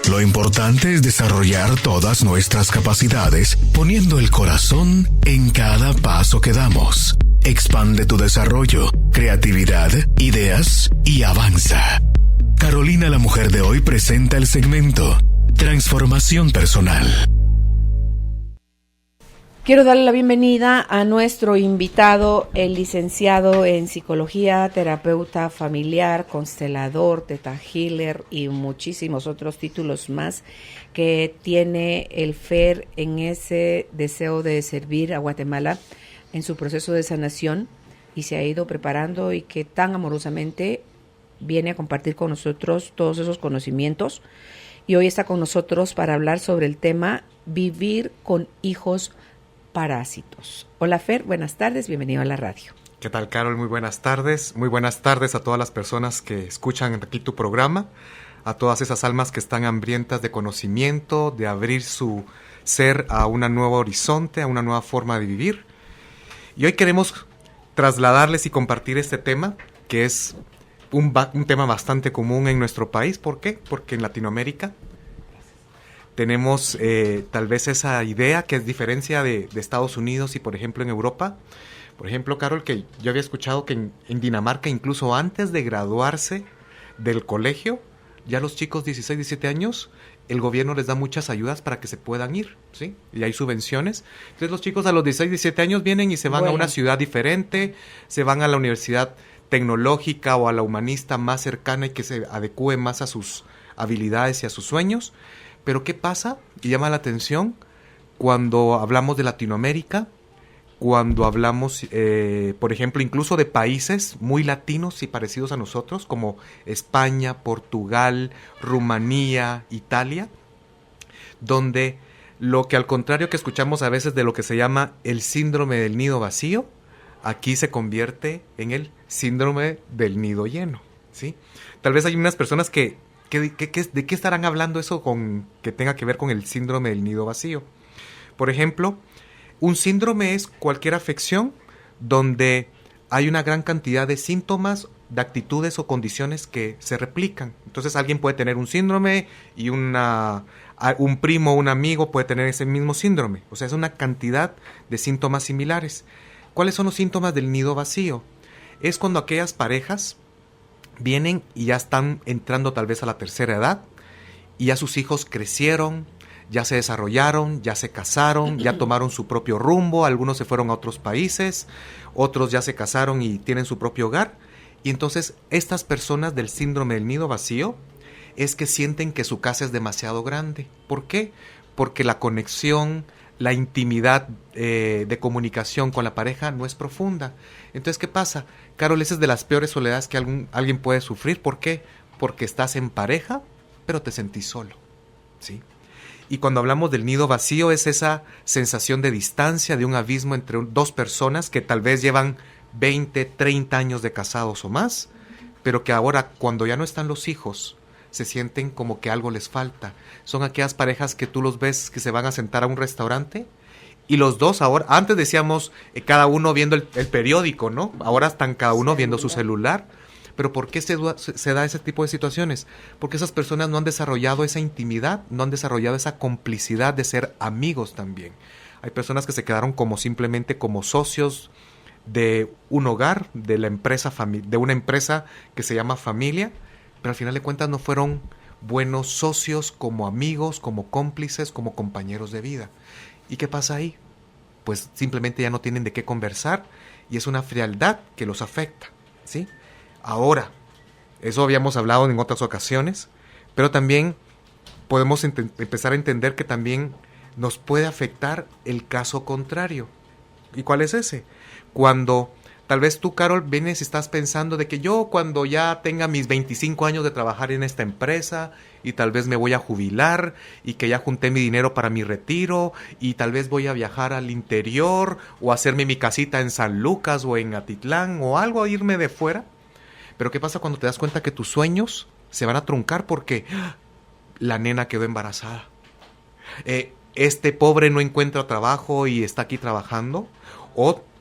Lo importante es desarrollar todas nuestras capacidades, poniendo el corazón en cada paso que damos. Expande tu desarrollo, creatividad, ideas y avanza. Carolina, la mujer de hoy, presenta el segmento Transformación Personal. Quiero darle la bienvenida a nuestro invitado, el licenciado en psicología, terapeuta familiar, constelador, Theta Healer y muchísimos otros títulos más que tiene el FER en ese deseo de servir a Guatemala en su proceso de sanación, y se ha ido preparando y que tan amorosamente viene a compartir con nosotros todos esos conocimientos. Y hoy está con nosotros para hablar sobre el tema vivir con hijos parásitos. Hola Fer, buenas tardes, bienvenido a la radio. ¿Qué tal, Carol? Muy buenas tardes a todas las personas que escuchan aquí tu programa, a todas esas almas que están hambrientas de conocimiento, de abrir su ser a un nuevo horizonte, a una nueva forma de vivir. Y hoy queremos trasladarles y compartir este tema, que es un tema bastante común en nuestro país. ¿Por qué? Porque en Latinoamérica tenemos tal vez esa idea que es diferencia de Estados Unidos y, por ejemplo, en Europa. Por ejemplo, Carol, que yo había escuchado que en Dinamarca, incluso antes de graduarse del colegio, ya los chicos 16, 17 años, el gobierno les da muchas ayudas para que se puedan ir, ¿sí? Y hay subvenciones. Entonces los chicos a los 16, 17 años vienen y se van a una ciudad diferente, se van a la universidad tecnológica o a la humanista más cercana y que se adecue más a sus habilidades y a sus sueños. Pero ¿qué pasa? Y llama la atención cuando hablamos de Latinoamérica, cuando hablamos, por ejemplo, incluso de países muy latinos y parecidos a nosotros, como España, Portugal, Rumanía, Italia, donde lo que al contrario que escuchamos a veces de lo que se llama el síndrome del nido vacío, aquí se convierte en el síndrome del nido lleno, ¿sí? Tal vez hay unas personas ¿de qué estarán hablando eso que tenga que ver con el síndrome del nido vacío? Por ejemplo, un síndrome es cualquier afección donde hay una gran cantidad de síntomas, de actitudes o condiciones que se replican. Entonces alguien puede tener un síndrome y un primo o un amigo puede tener ese mismo síndrome. O sea, es una cantidad de síntomas similares. ¿Cuáles son los síntomas del nido vacío? Es cuando aquellas parejas vienen y ya están entrando tal vez a la tercera edad y ya sus hijos crecieron, ya se desarrollaron, ya se casaron, ya tomaron su propio rumbo, algunos se fueron a otros países, otros ya se casaron y tienen su propio hogar. Y entonces estas personas del síndrome del nido vacío es que sienten que su casa es demasiado grande. ¿Por qué? Porque la conexión, la intimidad de comunicación con la pareja no es profunda. Entonces, ¿qué pasa? Carol, esa es de las peores soledades que alguien puede sufrir. ¿Por qué? Porque estás en pareja, pero te sentís solo, ¿sí? Y cuando hablamos del nido vacío es esa sensación de distancia, de un abismo entre dos personas que tal vez llevan 20, 30 años de casados o más, pero que ahora, cuando ya no están los hijos, se sienten como que algo les falta. Son aquellas parejas que tú los ves que se van a sentar a un restaurante y los dos ahora, antes decíamos cada uno viendo el periódico, ¿no? Ahora están cada uno viendo su celular. ¿Pero por qué se da ese tipo de situaciones? Porque esas personas no han desarrollado esa intimidad, no han desarrollado esa complicidad de ser amigos también. Hay personas que se quedaron simplemente como socios de un hogar, de una empresa que se llama familia, pero al final de cuentas no fueron buenos socios como amigos, como cómplices, como compañeros de vida. ¿Y qué pasa ahí? Pues simplemente ya no tienen de qué conversar y es una frialdad que los afecta, ¿sí? Ahora, eso habíamos hablado en otras ocasiones, pero también podemos empezar a entender que también nos puede afectar el caso contrario. ¿Y cuál es ese? Cuando tal vez tú, Carol, vienes y estás pensando de que yo cuando ya tenga mis 25 años de trabajar en esta empresa y tal vez me voy a jubilar y que ya junté mi dinero para mi retiro y tal vez voy a viajar al interior o hacerme mi casita en San Lucas o en Atitlán o algo, a irme de fuera. Pero ¿qué pasa cuando te das cuenta que tus sueños se van a truncar porque la nena quedó embarazada? Este pobre no encuentra trabajo y está aquí trabajando.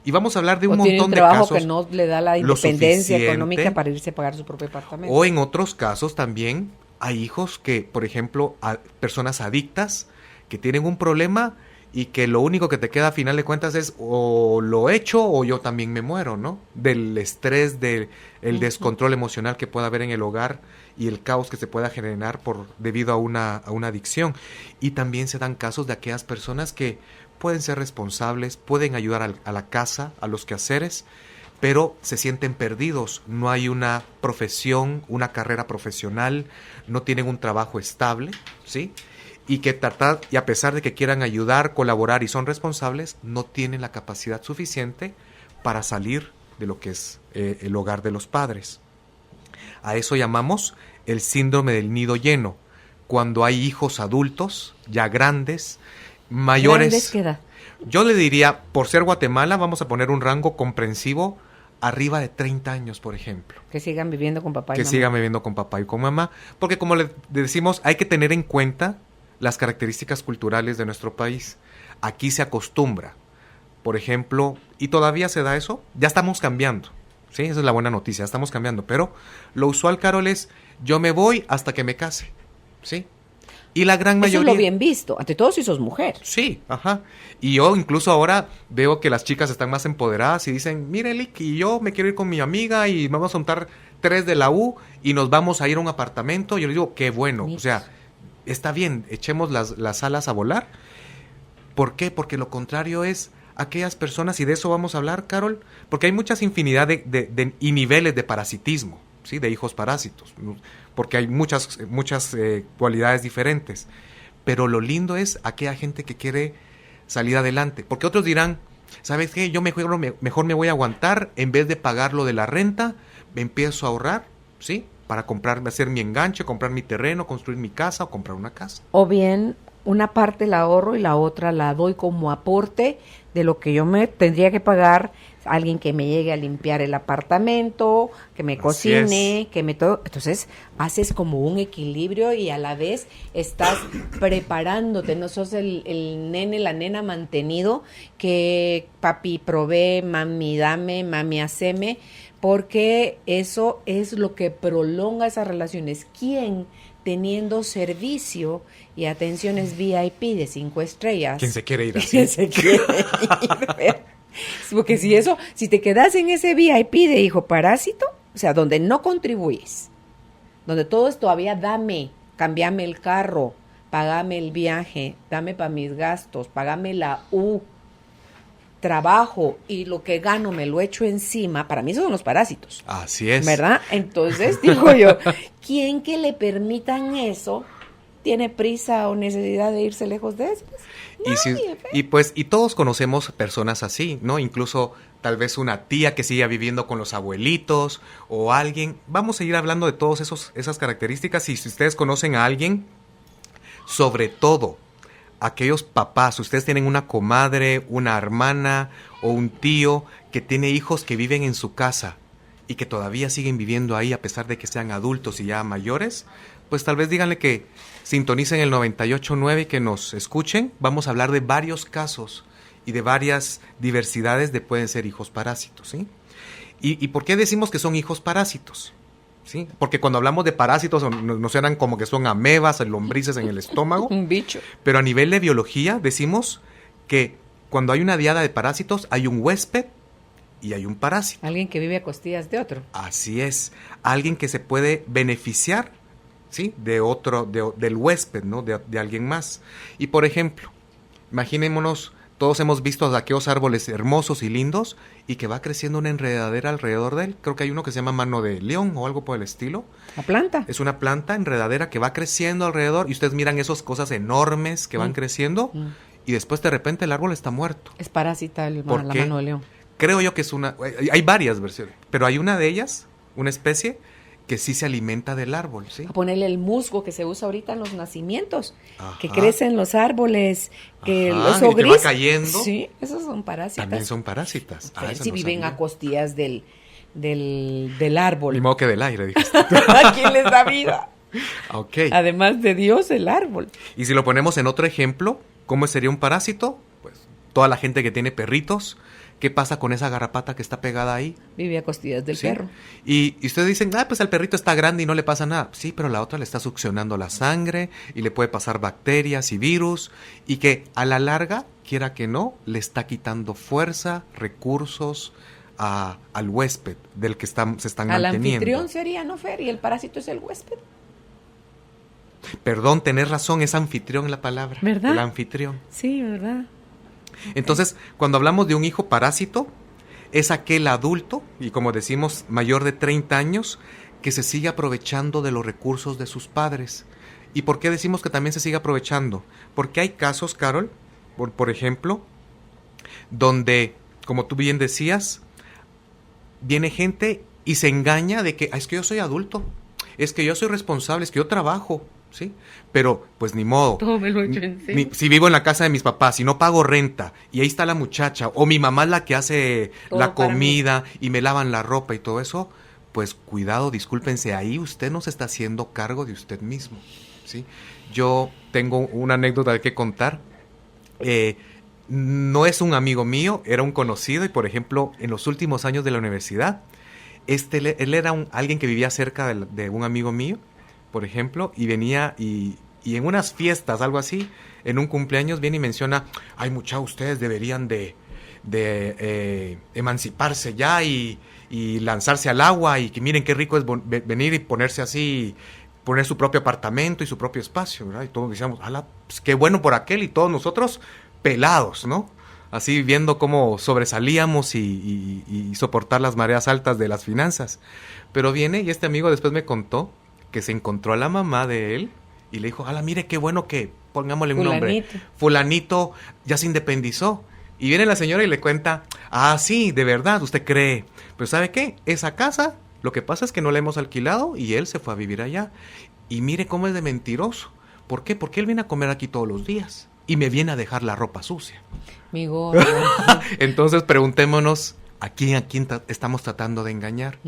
Y vamos a hablar de un montón de casos. Tiene un trabajo que no le da la independencia económica para irse a pagar su propio apartamento. O en otros casos también, hay hijos que, por ejemplo, personas adictas que tienen un problema y que lo único que te queda a final de cuentas es o lo echo o yo también me muero, ¿no? Del estrés, del descontrol emocional que pueda haber en el hogar y el caos que se pueda generar debido a una adicción. Y también se dan casos de aquellas personas que pueden ser responsables, pueden ayudar a la casa, a los quehaceres, pero se sienten perdidos, no hay una profesión, una carrera profesional, no tienen un trabajo estable, ¿sí? Y a pesar de que quieran ayudar, colaborar y son responsables, no tienen la capacidad suficiente para salir de lo que es el hogar de los padres. A eso llamamos el síndrome del nido lleno, cuando hay hijos adultos, ya grandes, mayores. ¿Grandes qué edad? Yo le diría, por ser Guatemala, vamos a poner un rango comprensivo arriba de 30 años, por ejemplo. Que sigan viviendo con papá y mamá. Que sigan viviendo con papá y con mamá, porque como le decimos, hay que tener en cuenta las características culturales de nuestro país. Aquí se acostumbra, por ejemplo, y todavía se da eso, ya estamos cambiando, ¿sí? Esa es la buena noticia, ya estamos cambiando, pero lo usual, Carol, es yo me voy hasta que me case, ¿sí? Y la gran mayoría... Eso es lo bien visto, ante todo si sos mujer. Sí, ajá. Y yo incluso ahora veo que las chicas están más empoderadas y dicen, mire, Lick, y yo me quiero ir con mi amiga y vamos a juntar 3 de la U y nos vamos a ir a un apartamento. Yo les digo, qué bueno, o sea, está bien, echemos las alas a volar. ¿Por qué? Porque lo contrario es aquellas personas, y de eso vamos a hablar, Carol, porque hay muchas infinidad y niveles de parasitismo, ¿sí? De hijos parásitos, porque hay muchas cualidades diferentes. Pero lo lindo es aquella gente que quiere salir adelante, porque otros dirán, ¿sabes qué? Yo mejor me voy a aguantar, en vez de pagar lo de la renta, me empiezo a ahorrar, ¿sí? Para hacer mi enganche, comprar mi terreno, construir mi casa o comprar una casa. O bien, una parte la ahorro y la otra la doy como aporte de lo que yo me tendría que pagar, alguien que me llegue a limpiar el apartamento, que me cocine, que me todo. Entonces, haces como un equilibrio y a la vez estás preparándote, no sos el nene, la nena mantenido que papi provee, mami dame, mami haceme, porque eso es lo que prolonga esas relaciones. ¿Quién, teniendo servicio y atenciones VIP de 5 estrellas? ¿Quién se quiere ir así? ¿Quién se quiere ir? Porque si te quedas en ese VIP de hijo parásito, o sea, donde no contribuyes, donde todo es todavía dame, cámbiame el carro, págame el viaje, dame para mis gastos, págame la U, trabajo y lo que gano me lo echo encima, para mí esos son los parásitos. Así es. ¿Verdad? Entonces, digo yo, ¿quién que le permitan eso tiene prisa o necesidad de irse lejos de eso? Y todos conocemos personas así, ¿no? Incluso tal vez una tía que siga viviendo con los abuelitos o alguien. Vamos a ir hablando de todas esas características, y si ustedes conocen a alguien, sobre todo aquellos papás, ustedes tienen una comadre, una hermana o un tío que tiene hijos que viven en su casa y que todavía siguen viviendo ahí a pesar de que sean adultos y ya mayores, pues tal vez díganle que sintonicen el 98.9 y que nos escuchen. Vamos a hablar de varios casos y de varias diversidades de pueden ser hijos parásitos, ¿sí? ¿Y por qué decimos que son hijos parásitos? ¿Sí? Porque cuando hablamos de parásitos nos suenan como que son amebas, lombrices en el estómago. Un bicho. Pero a nivel de biología decimos que cuando hay una diada de parásitos hay un huésped y hay un parásito. Alguien que vive a costillas de otro. Así es. Alguien que se puede beneficiar, ¿sí? Del huésped, ¿no? De alguien más. Y por ejemplo, imaginémonos, todos hemos visto aquellos árboles hermosos y lindos y que va creciendo una enredadera alrededor de él. Creo que hay uno que se llama mano de león o algo por el estilo. ¿La planta? Es una planta enredadera que va creciendo alrededor y ustedes miran esas cosas enormes que van creciendo y después de repente el árbol está muerto. Es parásita la mano de león. Creo yo que es hay varias versiones, pero hay una de ellas, una especie que sí se alimenta del árbol, ¿sí? A ponerle el musgo que se usa ahorita en los nacimientos, que crecen los árboles, que los gris. Que va cayendo. Sí, esos son parásitas. También son parásitas. Sí, viven a costillas del árbol. Ni modo que del aire, dijiste. ¿A quién les da vida? Okay. Además de Dios, el árbol. Y si lo ponemos en otro ejemplo, ¿cómo sería un parásito? Pues toda la gente que tiene perritos, ¿Qué pasa con esa garrapata que está pegada ahí? Vive a costillas del ¿Sí? perro. Y ustedes dicen, pues el perrito está grande y no le pasa nada. Sí, pero la otra le está succionando la sangre y le puede pasar bacterias y virus, y que a la larga, quiera que no, le está quitando fuerza, recursos al huésped del que se están Al manteniendo. anfitrión sería, ¿no, Fer? Y el parásito es el huésped. Perdón, tenés razón, es anfitrión la palabra. ¿Verdad? El anfitrión. Sí, ¿verdad? Entonces, cuando hablamos de un hijo parásito, es aquel adulto, y como decimos, mayor de 30 años, que se sigue aprovechando de los recursos de sus padres. ¿Y por qué decimos que también se sigue aprovechando? Porque hay casos, Carol, por ejemplo, donde, como tú bien decías, viene gente y se engaña de que es que yo soy adulto, es que yo soy responsable, es que yo trabajo, ¿sí? Pero, pues ni modo. Todo me lo echo encima. Si vivo en la casa de mis papás y no pago renta, y ahí está la muchacha, o mi mamá es la que hace Todo la para comida y me lavan la ropa y todo eso, pues cuidado, discúlpense, ahí usted no se está haciendo cargo de usted mismo, ¿sí? Yo tengo una anécdota que contar. No es un amigo mío, era un conocido, y por ejemplo, en los últimos años de la universidad, él era alguien que vivía cerca de un amigo mío, por ejemplo, y venía y en unas fiestas, algo así, en un cumpleaños viene y menciona, ay muchachos, ustedes deberían de emanciparse ya y lanzarse al agua, y que miren qué rico es venir y ponerse así, poner su propio apartamento y su propio espacio, ¿verdad? Y todos decíamos, pues qué bueno por aquel, y todos nosotros pelados, ¿no? Así viendo cómo sobresalíamos y soportar las mareas altas de las finanzas. Pero viene, y este amigo después me contó que se encontró a la mamá de él y le dijo, mire qué bueno que, pongámosle un nombre, fulanito ya se independizó. Y viene la señora y le cuenta, sí, de verdad, usted cree. Pero ¿sabe qué? Esa casa, lo que pasa es que no la hemos alquilado y él se fue a vivir allá. Y mire cómo es de mentiroso. ¿Por qué? Porque él viene a comer aquí todos los días y me viene a dejar la ropa sucia. Mi gordo. Entonces preguntémonos, ¿a quién estamos tratando de engañar?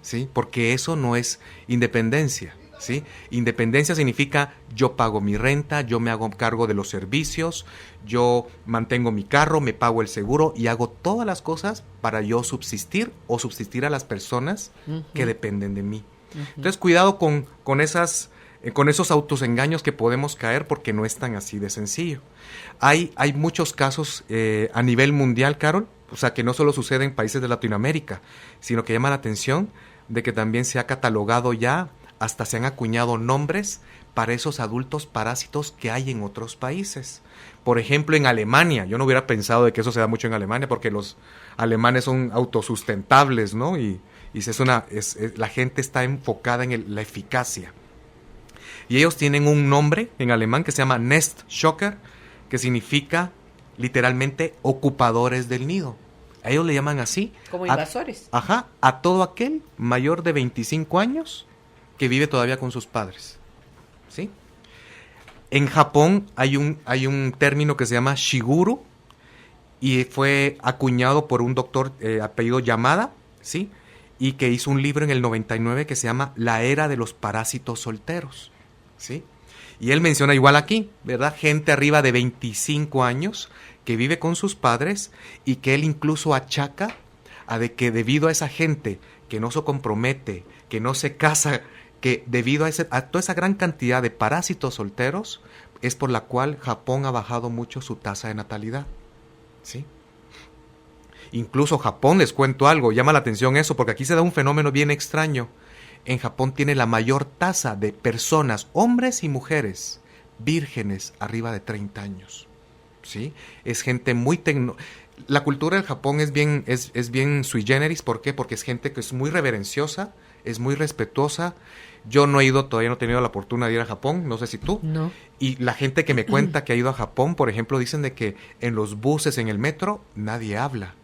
¿Sí? Porque eso no es independencia, ¿sí? Independencia significa yo pago mi renta, yo me hago cargo de los servicios, yo mantengo mi carro, me pago el seguro y hago todas las cosas para yo subsistir o subsistir a las personas que dependen de mí. Entonces cuidado con esos autoengaños que podemos caer, porque no es tan así de sencillo. Hay muchos casos a nivel mundial, Carol, o sea, que no solo sucede en países de Latinoamérica, sino que llama la atención de que también se ha catalogado ya, hasta se han acuñado nombres para esos adultos parásitos que hay en otros países. Por ejemplo, en Alemania, yo no hubiera pensado de que eso se da mucho en Alemania, porque los alemanes son autosustentables, ¿no? Y la gente está enfocada en la eficacia. Y ellos tienen un nombre en alemán que se llama Nestschocker, que significa literalmente ocupadores del nido. A ellos le llaman así. Como invasores. A todo aquel mayor de 25 años que vive todavía con sus padres. ¿Sí? En Japón hay un término que se llama shiguru, y fue acuñado por un doctor apellido Yamada, ¿sí? Y que hizo un libro en el 99 que se llama La Era de los Parásitos Solteros, ¿sí? Y él menciona igual aquí, ¿verdad? Gente arriba de 25 años que vive con sus padres, y que él incluso achaca de que debido a esa gente que no se compromete, que no se casa, que debido a toda esa gran cantidad de parásitos solteros, es por la cual Japón ha bajado mucho su tasa de natalidad, ¿sí? Incluso Japón, les cuento algo, llama la atención eso, porque aquí se da un fenómeno bien extraño. En Japón tiene la mayor tasa de personas, hombres y mujeres, vírgenes arriba de 30 años, ¿sí? Es gente muy La cultura del Japón es bien sui generis. ¿Por qué? Porque es gente que es muy reverenciosa, es muy respetuosa. Yo no he ido, todavía no he tenido la oportunidad de ir a Japón, no sé si tú. No. Y la gente que me cuenta que ha ido a Japón, por ejemplo, dicen de que en los buses, en el metro, nadie habla.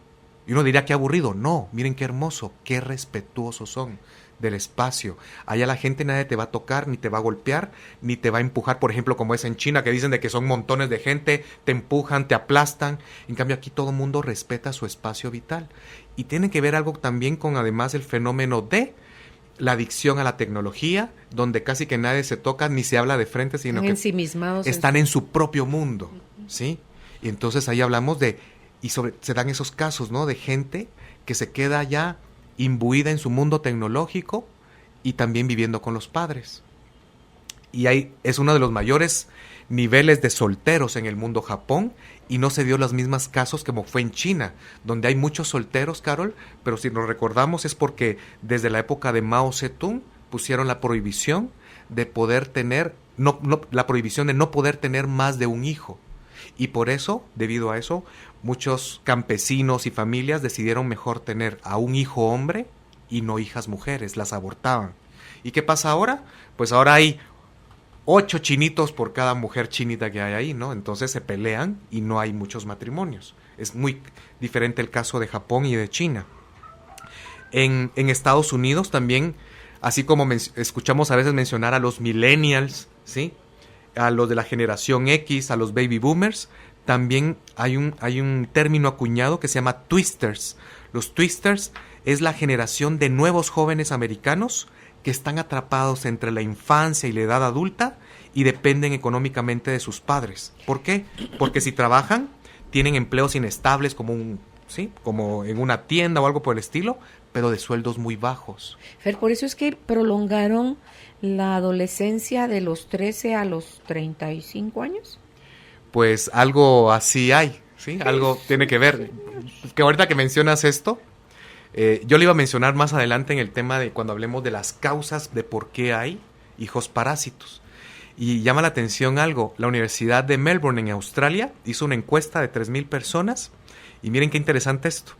Y uno diría, qué aburrido. No, miren qué hermoso, qué respetuosos son del espacio. Allá la gente nadie te va a tocar, ni te va a golpear, ni te va a empujar, por ejemplo, como es en China, que dicen de que son montones de gente, te empujan, te aplastan. En cambio, aquí todo el mundo respeta su espacio vital. Y tiene que ver algo también con, además, el fenómeno de la adicción a la tecnología, donde casi que nadie se toca ni se habla de frente, sino que ensimismados están en su propio mundo, ¿sí? Y entonces ahí hablamos de y se dan esos casos, ¿no? De gente que se queda ya imbuida en su mundo tecnológico y también viviendo con los padres. Y es uno de los mayores niveles de solteros en el mundo Japón, y no se dio los mismos casos como fue en China, donde hay muchos solteros, Carol, pero si nos recordamos es porque desde la época de Mao Zedong pusieron la prohibición de poder tener, la prohibición de no poder tener más de un hijo. Y por eso, debido a eso, muchos campesinos y familias decidieron mejor tener a un hijo hombre y no hijas mujeres, las abortaban. ¿Y qué pasa ahora? Pues ahora hay 8 chinitos por cada mujer chinita que hay ahí, ¿no? Entonces se pelean y no hay muchos matrimonios. Es muy diferente el caso de Japón y de China. En Estados Unidos también, así como escuchamos a veces mencionar a los millennials, ¿sí? A los de la generación X, a los baby boomers, también hay un término acuñado que se llama twisters. Los twisters es la generación de nuevos jóvenes americanos que están atrapados entre la infancia y la edad adulta y dependen económicamente de sus padres. ¿Por qué? Porque si trabajan, tienen empleos inestables como en una tienda o algo por el estilo, pero de sueldos muy bajos. Fer, por eso es que prolongaron la adolescencia de los 13 a los 35 años. Pues algo así hay, ¿sí? Algo tiene que ver. Que ahorita que mencionas esto, yo le iba a mencionar más adelante en el tema de cuando hablemos de las causas de por qué hay hijos parásitos. Y llama la atención algo, la Universidad de Melbourne en Australia hizo una encuesta de 3,000 personas y miren qué interesante esto,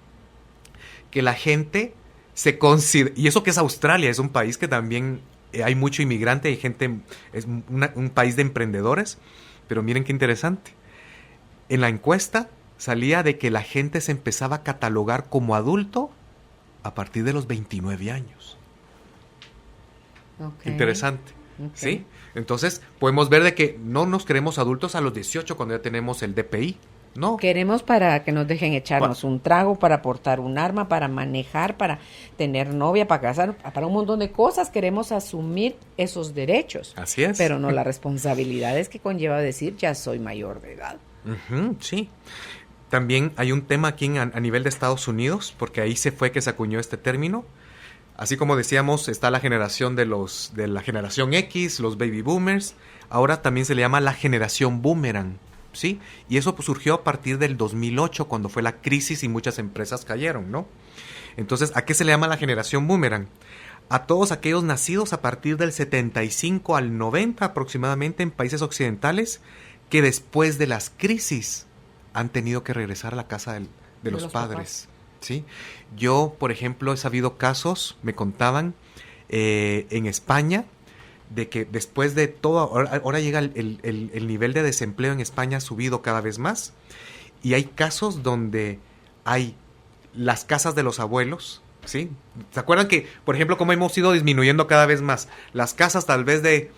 que la gente se considera, y eso que es Australia, es un país que también hay mucho inmigrante, hay gente, es un país de emprendedores, pero miren qué interesante, en la encuesta salía de que la gente se empezaba a catalogar como adulto a partir de los 29 años. Okay. Interesante, okay. ¿Sí? Entonces, podemos ver de que no nos creemos adultos a los 18 cuando ya tenemos el DPI, ¿no? Queremos para que nos dejen echarnos un trago, para portar un arma, para manejar, para tener novia, para casar, para un montón de cosas. Queremos asumir esos derechos. Así es. Pero no las responsabilidades que conlleva decir ya soy mayor de edad. Sí. También hay un tema aquí a nivel de Estados Unidos, porque ahí se fue que se acuñó este término. Así como decíamos, está la generación de la generación X, los baby boomers. Ahora también se le llama la generación boomerang, ¿sí? Y eso pues surgió a partir del 2008, cuando fue la crisis y muchas empresas cayeron, ¿no? Entonces, ¿a qué se le llama la generación boomerang? A todos aquellos nacidos a partir del 75 al 90 aproximadamente en países occidentales, que después de las crisis han tenido que regresar a la casa de los padres, ¿sí? Yo, por ejemplo, he sabido casos, me contaban, en España, de que después de todo, ahora llega el nivel de desempleo en España ha subido cada vez más, y hay casos donde hay las casas de los abuelos, ¿sí? ¿Se acuerdan que, por ejemplo, cómo hemos ido disminuyendo cada vez más? Las casas tal vez de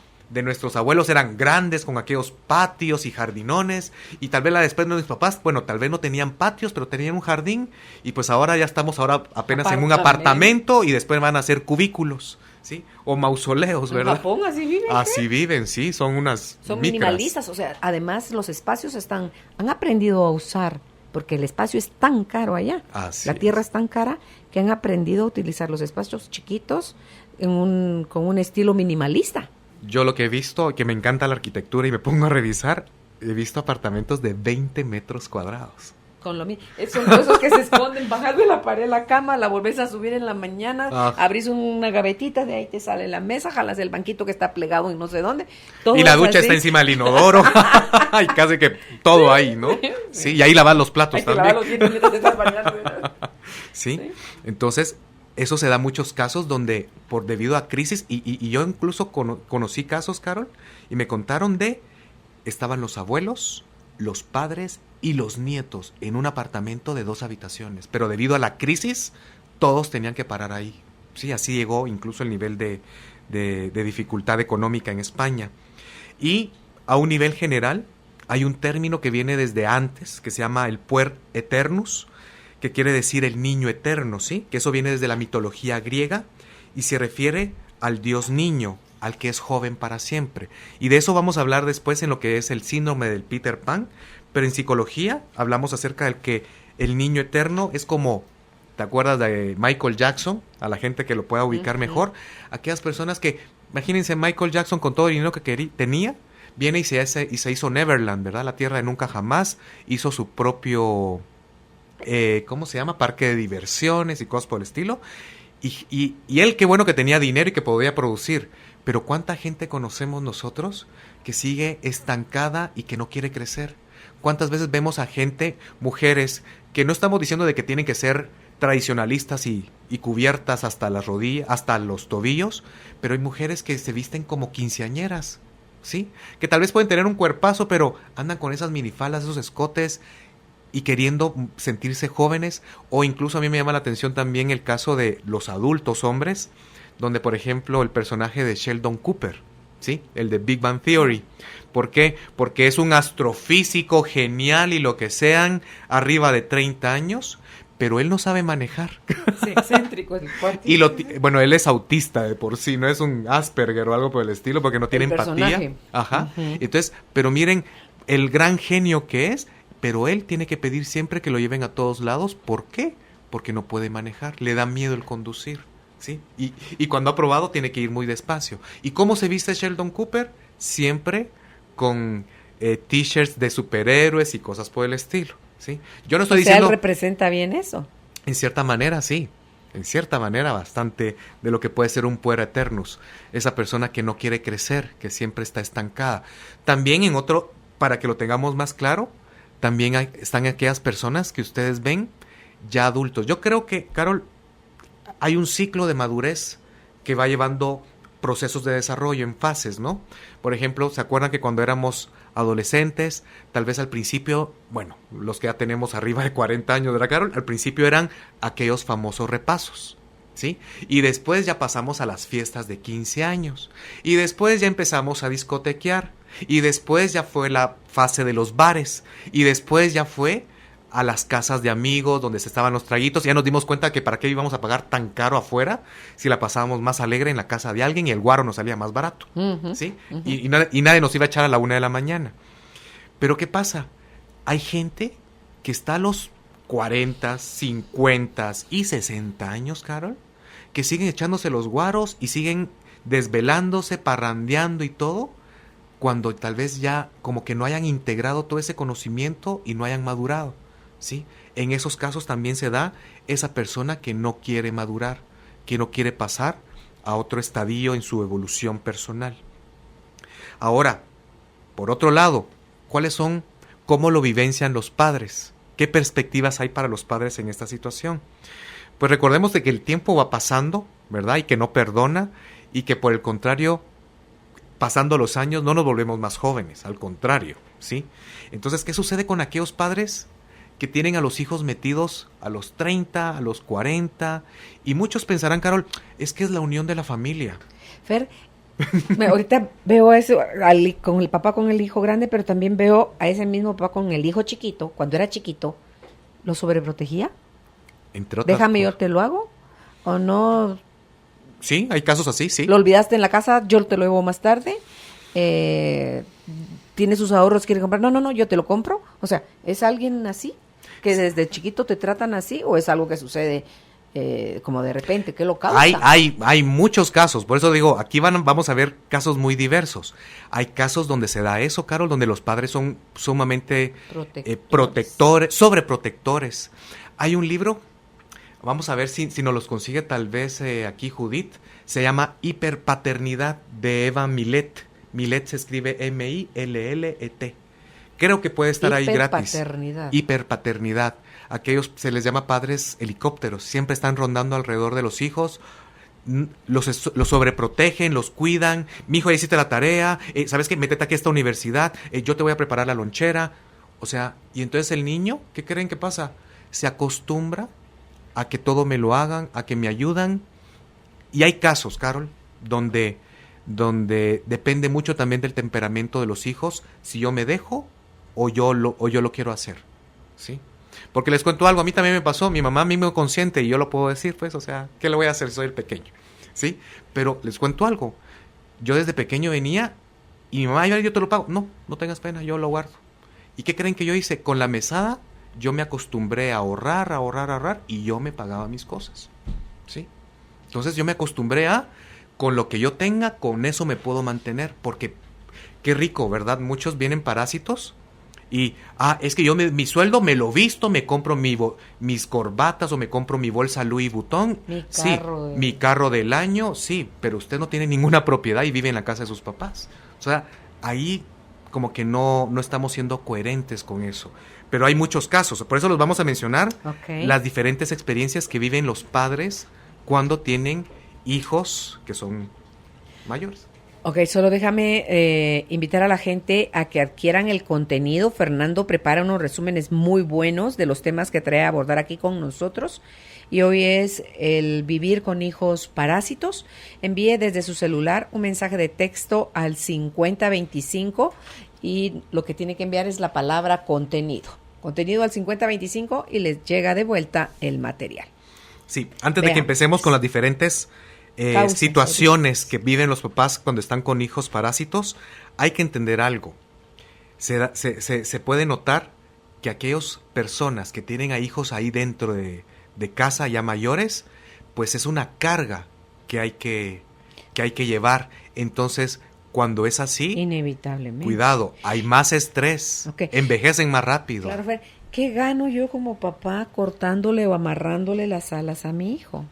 nuestros abuelos eran grandes, con aquellos patios y jardinones, y tal vez la después de mis papás, bueno, tal vez no tenían patios, pero tenían un jardín, y pues ahora ya estamos apenas en un apartamento, y después van a ser cubículos, ¿sí? O mausoleos, ¿verdad? En Japón así viven. Así viven, sí, son minimalistas, o sea, además los espacios han aprendido a usar, porque el espacio es tan caro allá, la tierra es tan cara, que han aprendido a utilizar los espacios chiquitos con un estilo minimalista. Yo lo que he visto, que me encanta la arquitectura y me pongo a revisar, he visto apartamentos de 20 metros cuadrados. Con lo mismo. Son esos que se esconden, bajas de la pared la cama, la volvés a subir en la mañana, abrís una gavetita, de ahí te sale la mesa, jalas el banquito que está plegado en no sé dónde. Y la ducha está encima del inodoro. Y casi que todo ahí, ¿no? Sí, y ahí lavas los platos también. Lavas los dientes mientras te estás bañando. Sí, entonces eso se da muchos casos donde debido a crisis, y yo incluso conocí casos, Carol, y me contaron estaban los abuelos, los padres y los nietos en un apartamento de 2 habitaciones, pero debido a la crisis todos tenían que parar ahí. Sí, así llegó incluso el nivel de dificultad económica en España. Y a un nivel general hay un término que viene desde antes, que se llama el puer eternus, que quiere decir el niño eterno, ¿sí? Que eso viene desde la mitología griega y se refiere al dios niño, al que es joven para siempre. Y de eso vamos a hablar después en lo que es el síndrome del Peter Pan, pero en psicología hablamos acerca del que el niño eterno es como, ¿te acuerdas de Michael Jackson? A la gente que lo pueda ubicar mejor. Aquellas personas que, imagínense Michael Jackson con todo el dinero que tenía, viene y se hizo Neverland, ¿verdad? La tierra de nunca jamás, hizo su propio, ¿cómo se llama? Parque de diversiones y cosas por el estilo. Y él, qué bueno que tenía dinero y que podía producir. Pero ¿cuánta gente conocemos nosotros que sigue estancada y que no quiere crecer? ¿Cuántas veces vemos a gente, mujeres, que no estamos diciendo de que tienen que ser tradicionalistas y cubiertas hasta las rodillas, hasta los tobillos, pero hay mujeres que se visten como quinceañeras, ¿sí? Que tal vez pueden tener un cuerpazo, pero andan con esas minifaldas, esos escotes y queriendo sentirse jóvenes. O incluso a mí me llama la atención también el caso de los adultos hombres, donde por ejemplo el personaje de Sheldon Cooper, ¿sí? El de Big Bang Theory. ¿Por qué? Porque es un astrofísico genial y lo que sean, arriba de 30 años, pero él no sabe manejar. Sí, excéntrico. El y bueno, él es autista de por sí, no es un Asperger o algo por el estilo, porque no tiene empatía. Ajá. Entonces, pero miren el gran genio que es, pero él tiene que pedir siempre que lo lleven a todos lados. ¿Por qué? Porque no puede manejar, le da miedo el conducir, ¿sí? Y cuando ha probado tiene que ir muy despacio. ¿Y cómo se viste Sheldon Cooper? Siempre con t-shirts de superhéroes y cosas por el estilo, ¿sí? Yo no estoy diciendo... él representa bien eso. En cierta manera, sí. En cierta manera, bastante de lo que puede ser un puer eternus. Esa persona que no quiere crecer, que siempre está estancada. También en otro, para que lo tengamos más claro, también están aquellas personas que ustedes ven ya adultos. Yo creo que, Carol, hay un ciclo de madurez que va llevando procesos de desarrollo en fases, ¿no? Por ejemplo, ¿se acuerdan que cuando éramos adolescentes, tal vez al principio, bueno, los que ya tenemos arriba de 40 años, ¿verdad, Carol? Al principio eran aquellos famosos repasos, ¿sí? Y después ya pasamos a las fiestas de 15 años. Y después ya empezamos a discotequear. Y después ya fue la fase de los bares. Y después ya fue a las casas de amigos donde se estaban los traguitos. Y ya nos dimos cuenta que para qué íbamos a pagar tan caro afuera si la pasábamos más alegre en la casa de alguien y el guaro nos salía más barato, ¿sí? Y nadie nos iba a echar a la 1 de la mañana. Pero ¿qué pasa? Hay gente que está a los 40, 50 y 60 años, Carol, que siguen echándose los guaros y siguen desvelándose, parrandeando y todo, cuando tal vez ya como que no hayan integrado todo ese conocimiento y no hayan madurado, ¿sí? En esos casos también se da esa persona que no quiere madurar, que no quiere pasar a otro estadio en su evolución personal. Ahora, por otro lado, cómo lo vivencian los padres? ¿Qué perspectivas hay para los padres en esta situación? Pues recordemos de que el tiempo va pasando, ¿verdad? Y que no perdona, y que por el contrario, pasando los años no nos volvemos más jóvenes, al contrario, ¿sí? Entonces, ¿qué sucede con aquellos padres que tienen a los hijos metidos a los 30, a los 40? Y muchos pensarán, Carol, es que es la unión de la familia. Fer, ahorita veo eso con el papá con el hijo grande, pero también veo a ese mismo papá con el hijo chiquito. Cuando era chiquito, ¿lo sobreprotegía? Entre otras Déjame, cosas. yo te lo hago, ¿o no? Sí, hay casos así, sí. Lo olvidaste en la casa, yo te lo llevo más tarde. Tiene sus ahorros, quiere comprar. No, yo te lo compro. O sea, ¿es alguien así? ¿Que desde chiquito te tratan así? ¿O es algo que sucede como de repente? ¿Qué lo causa? Hay muchos casos. Por eso digo, aquí vamos a ver casos muy diversos. Hay casos donde se da eso, Carol, donde los padres son sumamente protectores, sobreprotectores. Hay un libro... Vamos a ver si nos los consigue tal vez aquí Judith. Se llama Hiperpaternidad de Eva Millet. Millet se escribe M-I-L-L-E-T. Creo que puede estar ahí gratis. Hiperpaternidad. Aquellos se les llama padres helicópteros. Siempre están rondando alrededor de los hijos. Los sobreprotegen, los cuidan. Mi hijo, ya hiciste la tarea. ¿Sabes qué? Métete aquí a esta universidad. Yo te voy a preparar la lonchera. O sea, y entonces el niño, ¿qué creen que pasa? Se acostumbra a que todo me lo hagan, a que me ayudan. Y hay casos, Carol, donde depende mucho también del temperamento de los hijos, si yo me dejo o yo lo quiero hacer, ¿sí? Porque les cuento algo, a mí también me pasó, mi mamá a mí me consiente y yo lo puedo decir, pues, o sea, ¿qué le voy a hacer? Soy el pequeño, ¿sí? Pero les cuento algo, yo desde pequeño venía y mi mamá, yo te lo pago. No tengas pena, yo lo guardo. ¿Y qué creen que yo hice? Con la mesada yo me acostumbré a ahorrar y yo me pagaba mis cosas, ¿sí? Entonces yo me acostumbré con lo que yo tenga, con eso me puedo mantener, porque qué rico, ¿verdad? Muchos vienen parásitos y, es que yo mi sueldo me lo visto, me compro mis corbatas o me compro mi bolsa Louis Vuitton. Mi carro del año, sí, pero usted no tiene ninguna propiedad y vive en la casa de sus papás. O sea, ahí como que no estamos siendo coherentes con eso. Pero hay muchos casos, por eso los vamos a mencionar, las diferentes experiencias que viven los padres cuando tienen hijos que son mayores. Ok, solo déjame invitar a la gente a que adquieran el contenido. Fernando prepara unos resúmenes muy buenos de los temas que trae a abordar aquí con nosotros. Y hoy es el vivir con hijos parásitos. Envíe desde su celular un mensaje de texto al 5025 y lo que tiene que enviar es la palabra contenido. Contenido al 5025 y les llega de vuelta el material. Sí, antes de que empecemos con las diferentes situaciones que viven los papás cuando están con hijos parásitos, hay que entender algo. Se puede notar que aquellas personas que tienen a hijos ahí dentro de casa ya mayores, pues es una carga que hay que llevar. Entonces, cuando es así, inevitablemente, cuidado, hay más estrés, envejecen más rápido. Claro, Fer, ¿qué gano yo como papá cortándole o amarrándole las alas a mi hijo?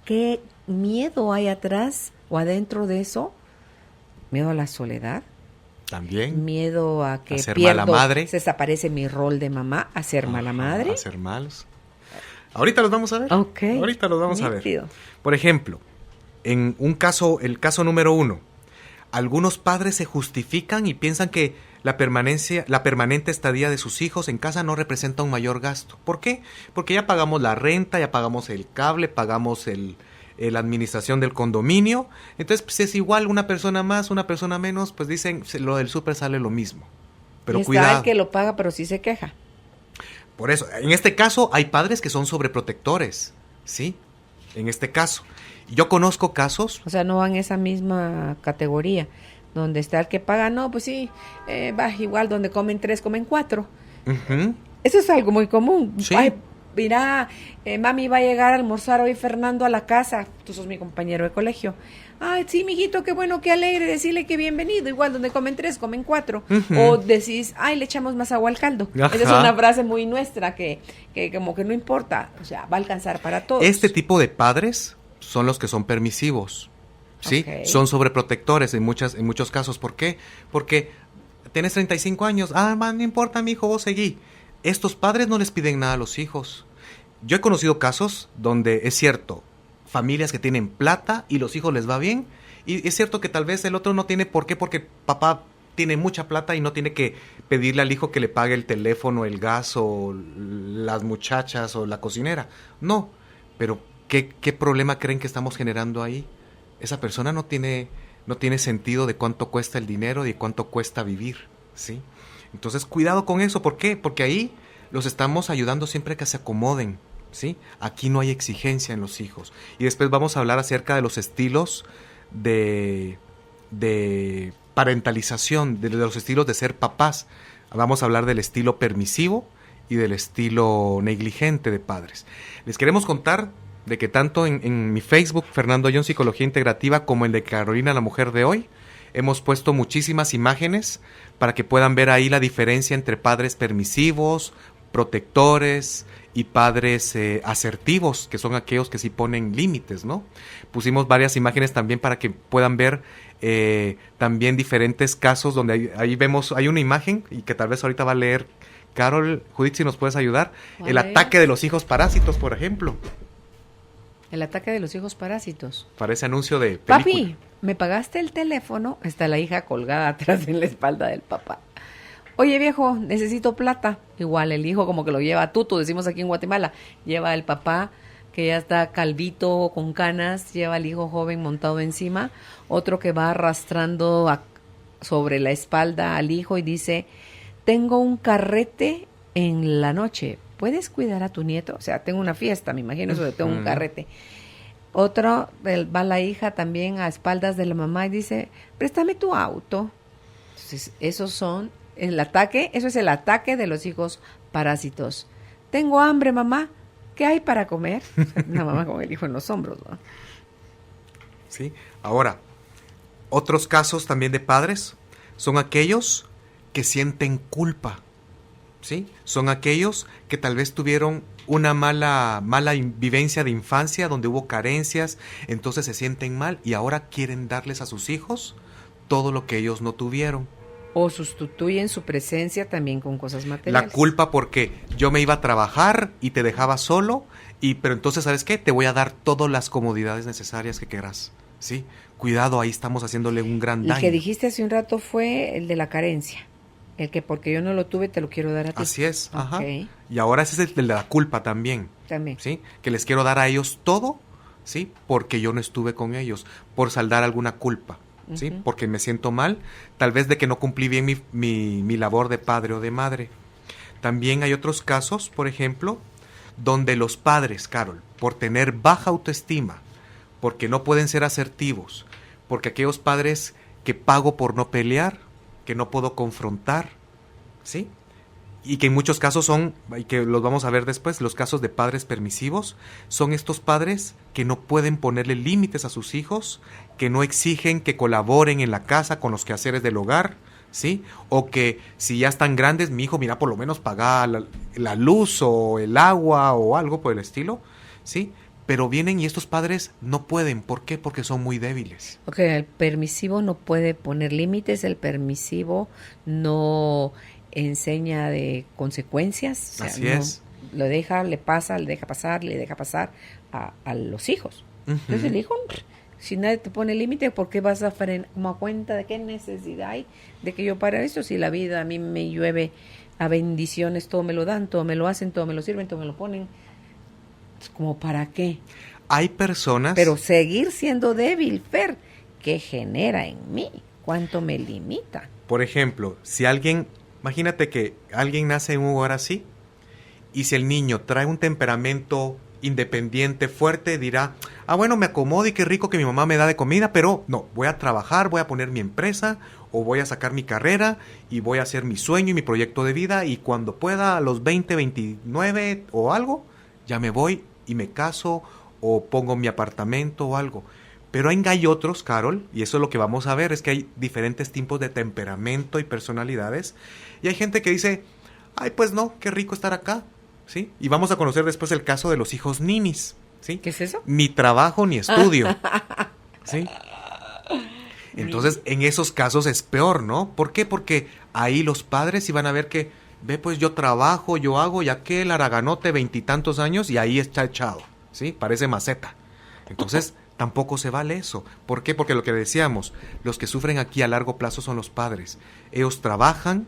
¿Qué miedo hay atrás o adentro de eso? ¿Miedo a la soledad? También. ¿Miedo a que ser mala madre? Se desaparece mi rol de mamá? ¿A ser mala madre? A ser malos. Ahorita los vamos a ver. Ahorita los vamos a ver. Por ejemplo, en el caso número 1, algunos padres se justifican y piensan que la permanente estadía de sus hijos en casa no representa un mayor gasto. ¿Por qué? Porque ya pagamos la renta, ya pagamos el cable, pagamos la administración del condominio. Entonces, pues es igual, una persona más, una persona menos, pues dicen, lo del súper sale lo mismo. Pero y está cuidado. el que lo paga, pero sí se queja. Por eso, en este caso, hay padres que son sobreprotectores, ¿sí? En este caso. Yo conozco casos. O sea, no van en esa misma categoría. Donde está el que paga, no, pues sí, va igual, donde comen 3, comen 4. Uh-huh. Eso es algo muy común. Sí. Ay, mira, mami va a llegar a almorzar hoy Fernando a la casa. Tú sos mi compañero de colegio. Ay, sí, mijito, qué bueno, qué alegre, decirle que bienvenido. Igual, donde comen 3, comen 4. Uh-huh. O decís, ay, le echamos más agua al caldo. Ajá. Esa es una frase muy nuestra que como que no importa, o sea, va a alcanzar para todos. Este tipo de padres son los que son permisivos. ¿Sí? Son sobreprotectores en muchos casos. ¿Por qué? Porque tienes 35 años. No importa, mi hijo, vos seguí. Estos padres no les piden nada a los hijos. Yo he conocido casos donde es cierto, familias que tienen plata y los hijos les va bien. Y es cierto que tal vez el otro no tiene por qué, porque papá tiene mucha plata y no tiene que pedirle al hijo que le pague el teléfono, el gas o las muchachas o la cocinera. No, pero ¿qué problema creen que estamos generando ahí? Esa persona no tiene sentido de cuánto cuesta el dinero y de cuánto cuesta vivir, ¿sí? Entonces, cuidado con eso. ¿Por qué? Porque ahí los estamos ayudando siempre a que se acomoden, ¿sí? Aquí no hay exigencia en los hijos. Y después vamos a hablar acerca de los estilos de parentalización, de los estilos de ser papás. Vamos a hablar del estilo permisivo y del estilo negligente de padres. Les queremos contar de que tanto en mi Facebook, Fernando Young Psicología Integrativa, como en de Carolina, la mujer de hoy, hemos puesto muchísimas imágenes para que puedan ver ahí la diferencia entre padres permisivos, protectores y padres asertivos, que son aquellos que sí ponen límites, ¿no? Pusimos varias imágenes también para que puedan ver también diferentes casos donde ahí vemos, hay una imagen y que tal vez ahorita va a leer Carol. Judith, si nos puedes ayudar. Vale. El ataque de los hijos parásitos, por ejemplo. El ataque de los hijos parásitos. Parece anuncio de película. Papi, ¿me pagaste el teléfono? Está la hija colgada atrás en la espalda del papá. Oye, viejo, necesito plata. Igual el hijo como que lo lleva tuto, decimos aquí en Guatemala. Lleva el papá que ya está calvito, con canas, lleva al hijo joven montado encima. Otro que va arrastrando sobre la espalda al hijo y dice, tengo un carrete en la noche. ¿Puedes cuidar a tu nieto? O sea, tengo una fiesta, me imagino eso de tengo un carrete. Otro, va la hija también a espaldas de la mamá y dice, préstame tu auto. Entonces, eso es el ataque de los hijos parásitos. Tengo hambre, mamá. ¿Qué hay para comer? Una mamá con el hijo en los hombros, ¿no? Sí. Ahora, otros casos también de padres son aquellos que sienten culpa, ¿sí? Son aquellos que tal vez tuvieron una mala vivencia de infancia donde hubo carencias, entonces se sienten mal y ahora quieren darles a sus hijos todo lo que ellos no tuvieron. O sustituyen su presencia también con cosas materiales. La culpa porque yo me iba a trabajar y te dejaba solo, pero entonces, ¿sabes qué? Te voy a dar todas las comodidades necesarias que quieras, ¿sí? Cuidado, ahí estamos haciéndole un gran daño. El que dijiste hace un rato fue el de la carencia. El que porque yo no lo tuve te lo quiero dar a ti. Así es, Okay. ajá. Y ahora ese es el de la culpa también. También. ¿Sí? Que les quiero dar a ellos todo, ¿sí? Porque yo no estuve con ellos, por saldar alguna culpa. ¿Sí? Uh-huh. Porque me siento mal, tal vez de que no cumplí bien mi labor de padre o de madre. También hay otros casos, por ejemplo, donde los padres, Carol, por tener baja autoestima, porque no pueden ser asertivos, porque aquellos padres que pago por no pelear, que no puedo confrontar, ¿sí? Y que en muchos casos son, y que los vamos a ver después, los casos de padres permisivos, son estos padres que no pueden ponerle límites a sus hijos, que no exigen que colaboren en la casa con los quehaceres del hogar, ¿sí? O que si ya están grandes, mi hijo, mira, por lo menos paga la luz o el agua o algo por el estilo, ¿sí? Pero vienen y estos padres no pueden. ¿Por qué? Porque son muy débiles. Ok, el permisivo no puede poner límites, el permisivo no enseña de consecuencias. O sea, Así es. Lo deja, le deja pasar a los hijos. Uh-huh. Entonces el hijo, si nadie te pone límite, ¿por qué vas a frenar? ¿Como a cuenta de qué necesidad hay de que yo pare eso? Si la vida a mí me llueve a bendiciones, todo me lo dan, todo me lo hacen, todo me lo sirven, todo me lo ponen. ¿Como para qué? Hay personas... Pero seguir siendo débil, Fer, ¿qué genera en mí? ¿Cuánto me limita? Por ejemplo, si alguien... Imagínate que alguien nace en un hogar así, y si el niño trae un temperamento independiente, fuerte, dirá, bueno, me acomodo y qué rico que mi mamá me da de comida, pero no, voy a trabajar, voy a poner mi empresa, o voy a sacar mi carrera, y voy a hacer mi sueño y mi proyecto de vida, y cuando pueda, a los 20, 29 o algo, ya me voy y me caso, o pongo mi apartamento o algo. Pero hay otros, Carol, y eso es lo que vamos a ver, es que hay diferentes tipos de temperamento y personalidades, y hay gente que dice, ay, pues no, qué rico estar acá, ¿sí? Y vamos a conocer después el caso de los hijos ninis, ¿sí? ¿Qué es eso? Ni trabajo ni estudio, ¿sí? Entonces, en esos casos es peor, ¿no? ¿Por qué? Porque ahí los padres iban a ver que, ve, pues yo trabajo, yo hago, y aquel araganote 20 y tantos años, y ahí está echado, ¿sí? Parece maceta. Entonces... Tampoco se vale eso. ¿Por qué? Porque lo que decíamos, los que sufren aquí a largo plazo son los padres. Ellos trabajan,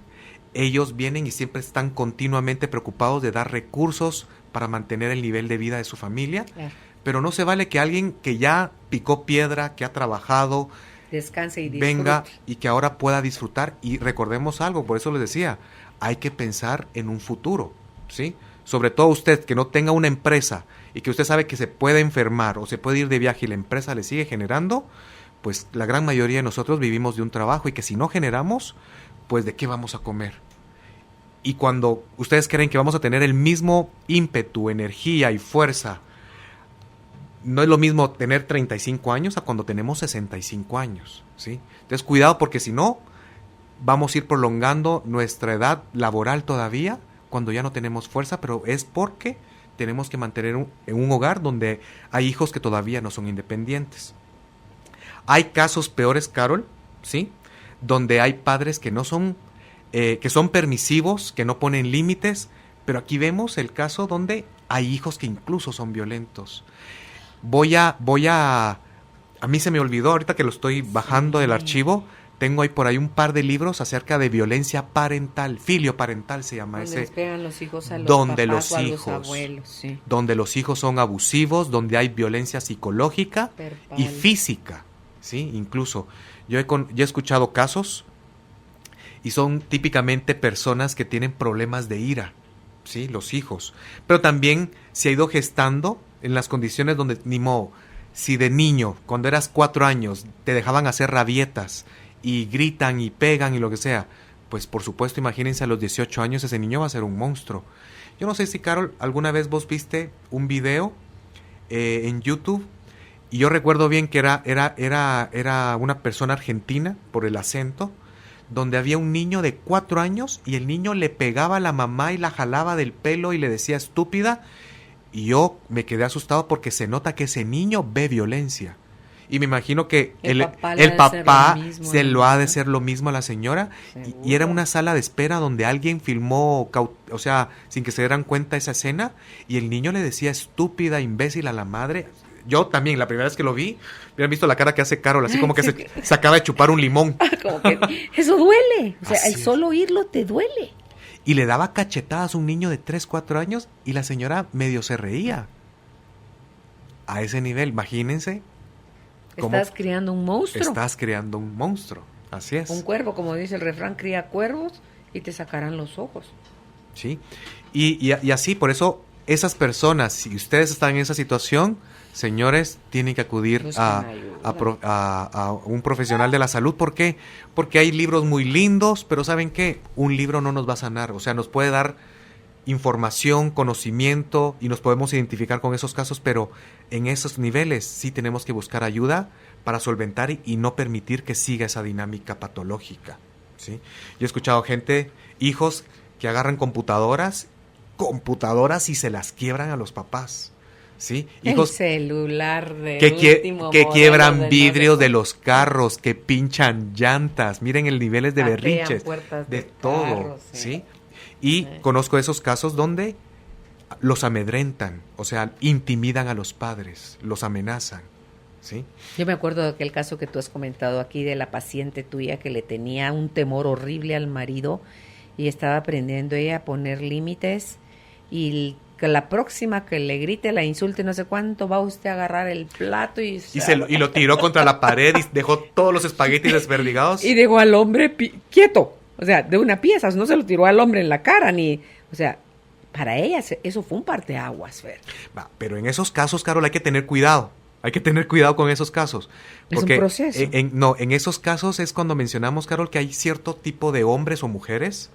ellos vienen y siempre están continuamente preocupados de dar recursos para mantener el nivel de vida de su familia. Pero no se vale que alguien que ya picó piedra, que ha trabajado, descanse y disfrute, venga y que ahora pueda disfrutar. Y recordemos algo, por eso les decía, hay que pensar en un futuro, ¿sí? Sobre todo usted que no tenga una empresa y que usted sabe que se puede enfermar o se puede ir de viaje y la empresa le sigue generando, pues la gran mayoría de nosotros vivimos de un trabajo y que si no generamos, pues ¿de qué vamos a comer? Y cuando ustedes creen que vamos a tener el mismo ímpetu, energía y fuerza, no es lo mismo tener 35 años a cuando tenemos 65 años, ¿sí? Entonces cuidado porque si no, vamos a ir prolongando nuestra edad laboral todavía cuando ya no tenemos fuerza, pero es porque tenemos que mantener en un hogar donde hay hijos que todavía no son independientes. Hay casos peores, Carol, ¿sí? Donde hay padres que no son, que son permisivos, que no ponen límites, pero aquí vemos el caso donde hay hijos que incluso son violentos. A mí se me olvidó, ahorita que lo estoy bajando del archivo, tengo ahí por ahí un par de libros acerca de violencia parental, filioparental se llama donde ese. les pegan los hijos a los donde papás los o a hijos, los abuelos, sí. Donde los hijos son abusivos, donde hay violencia psicológica y física, ¿sí? Incluso yo he escuchado casos y son típicamente personas que tienen problemas de ira, ¿sí? Los hijos. Pero también se ha ido gestando en las condiciones donde ni modo, si de niño, cuando eras 4 años, te dejaban hacer rabietas y gritan y pegan y lo que sea, pues por supuesto, imagínense a los 18 años ese niño va a ser un monstruo. Yo no sé si, Carol, alguna vez vos viste un video en YouTube, y yo recuerdo bien que era una persona argentina, por el acento, donde había un niño de 4 años y el niño le pegaba a la mamá y la jalaba del pelo y le decía estúpida, y yo me quedé asustado porque se nota que ese niño ve violencia. Y me imagino que el papá se lo ha de hacer lo mismo a la señora. Y era una sala de espera donde alguien filmó, o sea, sin que se dieran cuenta esa escena, y el niño le decía estúpida, imbécil a la madre. Yo también, la primera vez que lo vi, hubieran visto la cara que hace Carol, así como que se acaba de chupar un limón. Como que eso duele, o sea, el solo oírlo te duele. Y le daba cachetadas a un niño de 3, 4 años y la señora medio se reía. A ese nivel, imagínense. Estás criando un monstruo. Estás creando un monstruo, así es. Un cuervo, como dice el refrán, cría cuervos y te sacarán los ojos. Sí, y así, por eso, esas personas, si ustedes están en esa situación, señores, tienen que acudir a un profesional de la salud. ¿Por qué? Porque hay libros muy lindos, pero ¿saben qué? Un libro no nos va a sanar, o sea, nos puede dar información, conocimiento, y nos podemos identificar con esos casos, pero en esos niveles sí tenemos que buscar ayuda para solventar y no permitir que siga esa dinámica patológica, ¿sí? Yo he escuchado hijos que agarran computadoras y se las quiebran a los papás, ¿sí? Hijos el celular de que quiebran vidrios de los carros, que pinchan llantas, miren el niveles de berrinches, de todo, carros, ¿sí? Y conozco esos casos donde los amedrentan, o sea, intimidan a los padres, los amenazan, ¿sí? Yo me acuerdo de aquel caso que tú has comentado aquí de la paciente tuya que le tenía un temor horrible al marido y estaba aprendiendo ella a poner límites, y que la próxima que le grite, la insulte, no sé cuánto, va usted a agarrar el plato y lo tiró contra la pared y dejó todos los espaguetis desperdigados. Y dejó al hombre quieto. O sea, de una pieza, no se lo tiró al hombre en la cara, o sea, para ella eso fue un parteaguas, Fer. Pero en esos casos, Carol, hay que tener cuidado. Hay que tener cuidado con esos casos. Porque es un proceso. En esos casos es cuando mencionamos, Carol, que hay cierto tipo de hombres o mujeres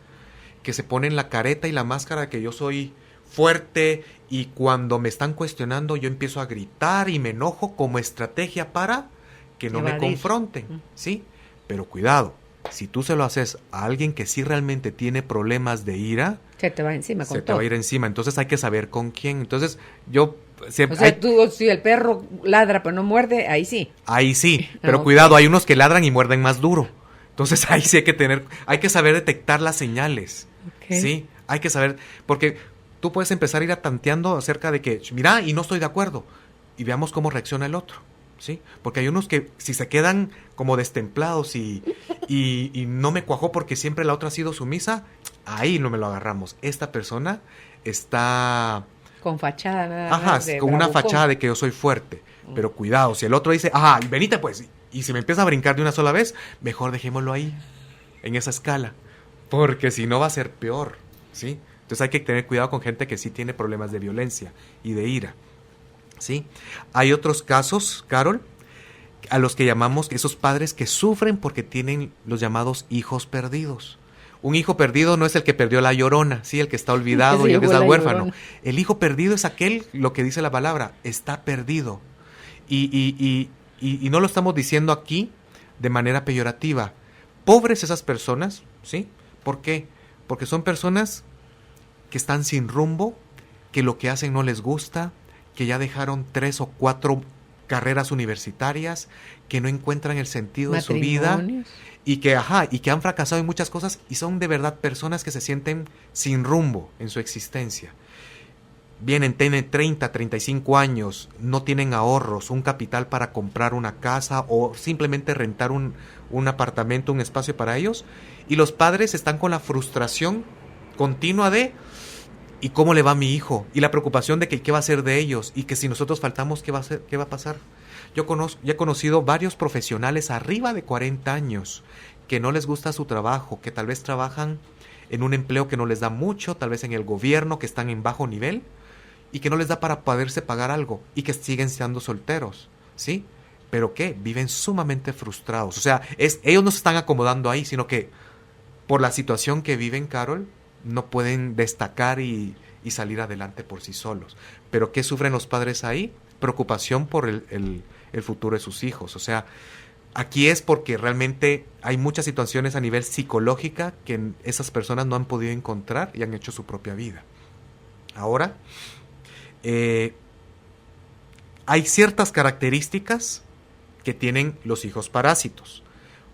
que se ponen la careta y la máscara de que yo soy fuerte, y cuando me están cuestionando yo empiezo a gritar y me enojo como estrategia para que no me confronten, ¿sí? Pero cuidado. Si tú se lo haces a alguien que sí realmente tiene problemas de ira, se te va encima con todo. Se te va a ir encima. Entonces hay que saber con quién. Entonces yo siempre... O sea, tú, si el perro ladra pero no muerde, ahí sí. Ahí sí, pero cuidado, hay unos que ladran y muerden más duro. Entonces ahí sí hay que saber detectar las señales. Sí, hay que saber, porque tú puedes empezar a ir tanteando acerca de que, mira, y no estoy de acuerdo, y veamos cómo reacciona el otro. ¿Sí? Porque hay unos que si se quedan como destemplados y no me cuajó porque siempre la otra ha sido sumisa, ahí no me lo agarramos. Esta persona está... con fachada nada más. Con una fachada de que yo soy fuerte. Pero cuidado, si el otro dice, venite pues, y se me empieza a brincar de una sola vez, mejor dejémoslo ahí, en esa escala. Porque si no va a ser peor, ¿sí? Entonces hay que tener cuidado con gente que sí tiene problemas de violencia y de ira. ¿Sí? Hay otros casos, Carol, a los que llamamos esos padres que sufren porque tienen los llamados hijos perdidos. Un hijo perdido no es el que perdió la llorona, ¿sí? El que está olvidado y el que está huérfano. Llorona. El hijo perdido es aquel, lo que dice la palabra, está perdido. Y no lo estamos diciendo aquí de manera peyorativa. Pobres esas personas, ¿sí? ¿Por qué? Porque son personas que están sin rumbo, que lo que hacen no les gusta, que ya dejaron 3 o 4 carreras universitarias, que no encuentran el sentido de su vida y que han fracasado en muchas cosas, y son de verdad personas que se sienten sin rumbo en su existencia. Tienen 30, 35 años, no tienen ahorros, un capital para comprar una casa o simplemente rentar un apartamento, un espacio para ellos, y los padres están con la frustración continua de ¿y cómo le va a mi hijo? Y la preocupación de que qué va a hacer de ellos, y que si nosotros faltamos, ¿qué va a pasar? Yo he conocido varios profesionales arriba de 40 años que no les gusta su trabajo, que tal vez trabajan en un empleo que no les da mucho, tal vez en el gobierno, que están en bajo nivel, y que no les da para poderse pagar algo, y que siguen siendo solteros, ¿sí? Pero que viven sumamente frustrados. O sea, ellos no se están acomodando ahí, sino que por la situación que viven, Carol, no pueden destacar y salir adelante por sí solos. Pero ¿qué sufren los padres ahí? Preocupación por el futuro de sus hijos. O sea, aquí es porque realmente hay muchas situaciones a nivel psicológica que esas personas no han podido encontrar y han hecho su propia vida. Ahora, hay ciertas características que tienen los hijos parásitos.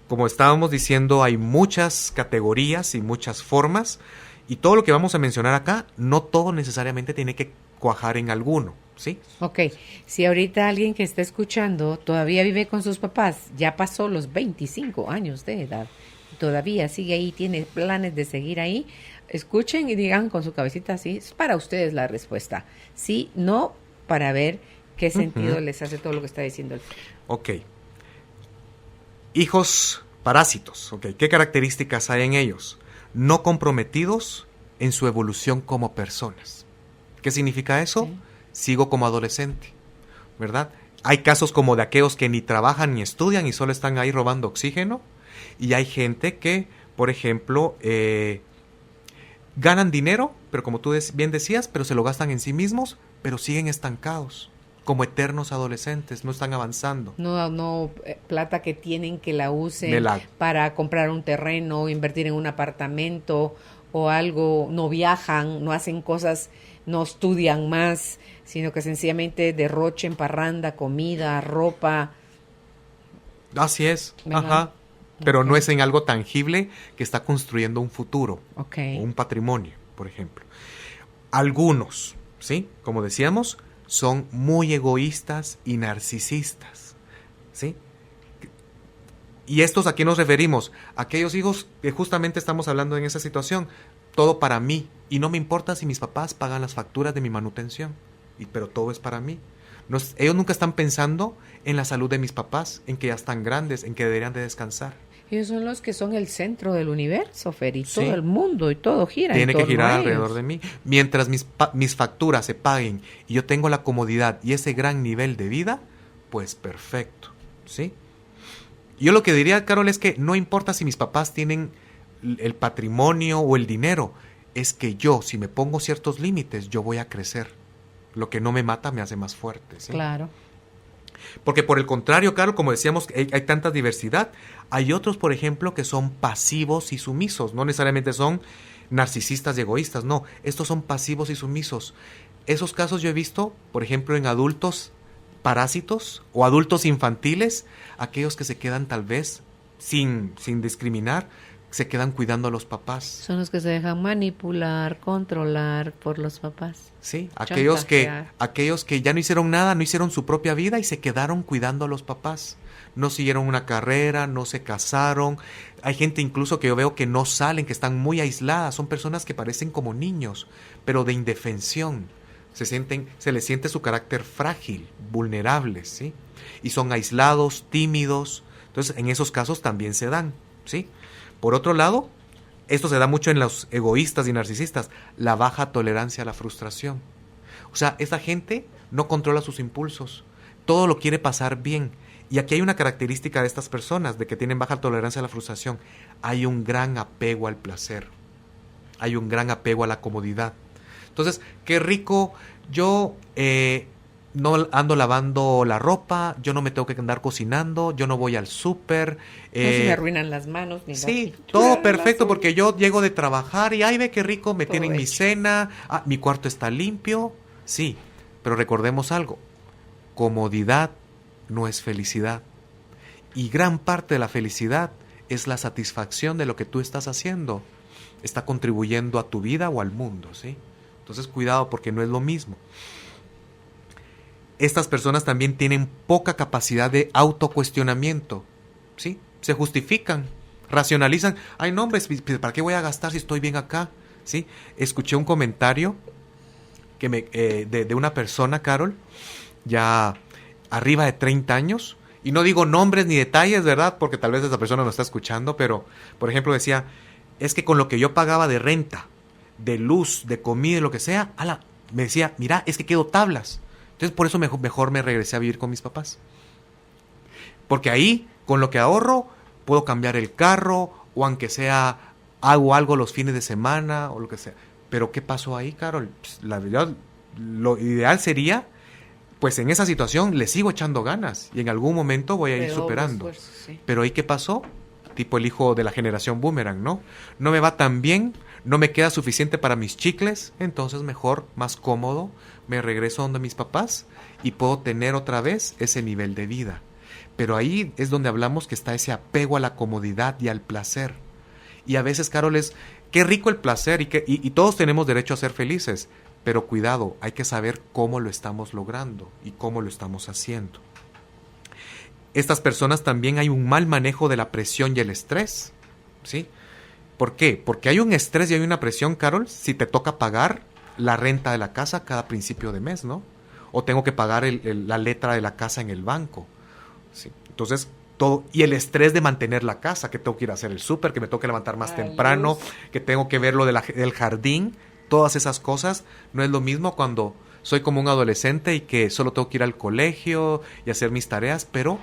Como estábamos diciendo, hay muchas categorías y muchas formas, y todo lo que vamos a mencionar acá, no todo necesariamente tiene que cuajar en alguno, ¿sí? Ok, si ahorita alguien que está escuchando todavía vive con sus papás, ya pasó los 25 años de edad, todavía sigue ahí, tiene planes de seguir ahí, escuchen y digan con su cabecita así, es para ustedes la respuesta. Sí, no, para ver qué sentido les hace todo lo que está diciendo el... Ok. Hijos parásitos, ok. ¿Qué características hay en ellos? No comprometidos en su evolución como personas. ¿Qué significa eso? Sí. Sigo como adolescente, ¿verdad? Hay casos como de aquellos que ni trabajan ni estudian y solo están ahí robando oxígeno. Y hay gente que, por ejemplo, ganan dinero, pero como tú bien decías, pero se lo gastan en sí mismos, pero siguen estancados, como eternos adolescentes, no están avanzando. No, plata que tienen que la usen para comprar un terreno, invertir en un apartamento o algo, no viajan, no hacen cosas, no estudian más, sino que sencillamente derrochen parranda, comida, ropa. Así es, ¿verdad? Ajá. Pero no es en algo tangible que está construyendo un futuro, o un patrimonio, por ejemplo. Algunos, ¿sí? Como decíamos, son muy egoístas y narcisistas, ¿sí? ¿Y estos a qué nos referimos? Aquellos hijos que justamente estamos hablando en esa situación. Todo para mí. Y no me importa si mis papás pagan las facturas de mi manutención. Pero todo es para mí. Ellos nunca están pensando en la salud de mis papás, en que ya están grandes, en que deberían de descansar. Ellos son los que son el centro del universo, Fer, y Sí. todo el mundo, y todo gira Tiene en que torno girar a alrededor ellos. de mí. Mientras mis facturas se paguen y yo tengo la comodidad y ese gran nivel de vida, pues perfecto, ¿sí? Yo lo que diría, Carol, es que no importa si mis papás tienen el patrimonio o el dinero, es que yo, si me pongo ciertos límites, yo voy a crecer. Lo que no me mata me hace más fuerte, ¿sí? Claro. Porque por el contrario, Carol, como decíamos, hay tanta diversidad. Hay otros, por ejemplo, que son pasivos y sumisos. No necesariamente son narcisistas y egoístas, no. Estos son pasivos y sumisos. Esos casos yo he visto, por ejemplo, en adultos parásitos o adultos infantiles, aquellos que se quedan tal vez sin discriminar, se quedan cuidando a los papás. Son los que se dejan manipular, controlar por los papás. Sí, aquellos que ya no hicieron nada, no hicieron su propia vida y se quedaron cuidando a los papás. No siguieron una carrera, no se casaron. Hay gente incluso que yo veo que no salen, que están muy aisladas. Son personas que parecen como niños, pero de indefensión. Se les siente su carácter frágil, vulnerables, ¿sí? Y son aislados, tímidos. Entonces, en esos casos también se dan, ¿sí? Por otro lado, esto se da mucho en los egoístas y narcisistas, la baja tolerancia a la frustración. O sea, esta gente no controla sus impulsos, todo lo quiere pasar bien. Y aquí hay una característica de estas personas, de que tienen baja tolerancia a la frustración. Hay un gran apego al placer, hay un gran apego a la comodidad. Entonces, qué rico, yo no ando lavando la ropa, yo no me tengo que andar cocinando, yo no voy al súper. No se me arruinan las manos. Ni Sí, la todo perfecto porque yo llego de trabajar y ay, ve qué rico, me tienen mi hecho. cena, mi cuarto está limpio. Sí, pero recordemos algo, comodidad no es felicidad. Y gran parte de la felicidad es la satisfacción de lo que tú estás haciendo. Está contribuyendo a tu vida o al mundo, ¿sí? Entonces cuidado porque no es lo mismo. Estas personas también tienen poca capacidad de autocuestionamiento, ¿sí? Se justifican, racionalizan. Ay, no, hombre, ¿para qué voy a gastar si estoy bien acá? ¿Sí? Escuché un comentario que de una persona, Carol, ya arriba de 30 años, y no digo nombres ni detalles, ¿verdad? Porque tal vez esa persona no está escuchando, pero, por ejemplo, decía, es que con lo que yo pagaba de renta, de luz, de comida, lo que sea, me decía, mira, es que quedo tablas. Entonces, por eso mejor me regresé a vivir con mis papás. Porque ahí, con lo que ahorro, puedo cambiar el carro, o aunque sea hago algo los fines de semana o lo que sea. Pero ¿qué pasó ahí, Carol? Pues, la verdad, lo ideal sería, pues en esa situación le sigo echando ganas y en algún momento voy a ir superando. Esfuerzo, sí. Pero ¿ahí qué pasó? Tipo el hijo de la generación boomerang, ¿no? No me va tan bien, no me queda suficiente para mis chicles, entonces mejor, más cómodo, me regreso donde mis papás y puedo tener otra vez ese nivel de vida. Pero ahí es donde hablamos que está ese apego a la comodidad y al placer. Y a veces, Carol, es qué rico el placer y todos tenemos derecho a ser felices, pero cuidado, hay que saber cómo lo estamos logrando y cómo lo estamos haciendo. Estas personas también hay un mal manejo de la presión y el estrés, ¿sí? ¿Por qué? Porque hay un estrés y hay una presión, Carol, si te toca pagar la renta de la casa cada principio de mes, ¿no? O tengo que pagar la letra de la casa en el banco, ¿sí? Entonces, todo, y el estrés de mantener la casa, que tengo que ir a hacer el súper, que me tengo que levantar más temprano, que tengo que ver lo del jardín, todas esas cosas, no es lo mismo cuando soy como un adolescente y que solo tengo que ir al colegio y hacer mis tareas, pero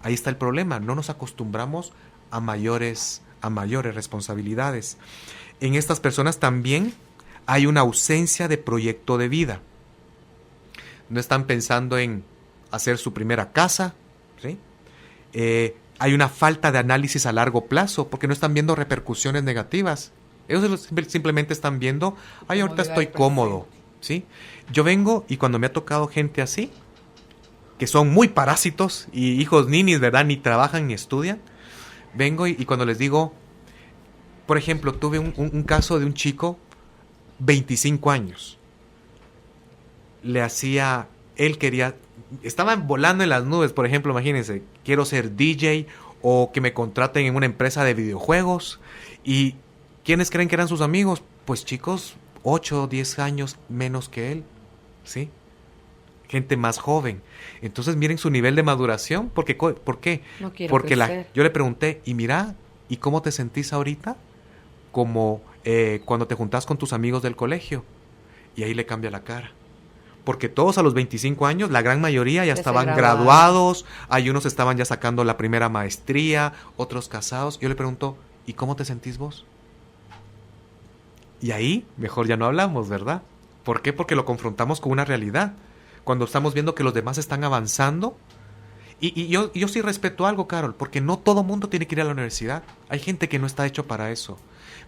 ahí está el problema, no nos acostumbramos a mayores responsabilidades. En estas personas también hay una ausencia de proyecto de vida. No están pensando en hacer su primera casa, ¿sí? Hay una falta de análisis a largo plazo porque no están viendo repercusiones negativas. Ellos simplemente están viendo, ay, ahorita estoy cómodo, ¿sí? Yo vengo y cuando me ha tocado gente así, que son muy parásitos y hijos ninis, ¿verdad? Ni trabajan ni estudian. Vengo y cuando les digo, por ejemplo, tuve un caso de un chico, 25 años. Él quería, estaba volando en las nubes, por ejemplo, imagínense, quiero ser DJ o que me contraten en una empresa de videojuegos. ¿Y quiénes creen que eran sus amigos? Pues chicos, 8 o 10 años menos que él, ¿sí? Gente más joven. Entonces miren su nivel de maduración. ¿Por qué? No quiero Porque crecer. yo le pregunté, y mira, ¿y cómo te sentís ahorita? Como cuando te juntás con tus amigos del colegio. Y ahí le cambia la cara. Porque todos a los 25 años, la gran mayoría ya estaban graduados, hay unos estaban ya sacando la primera maestría, otros casados. Yo le pregunto, ¿y cómo te sentís vos? Y ahí mejor ya no hablamos, ¿verdad? ¿Por qué? Porque lo confrontamos con una realidad. Cuando estamos viendo que los demás están avanzando. Y yo sí respeto algo, Carol, porque no todo mundo tiene que ir a la universidad. Hay gente que no está hecho para eso.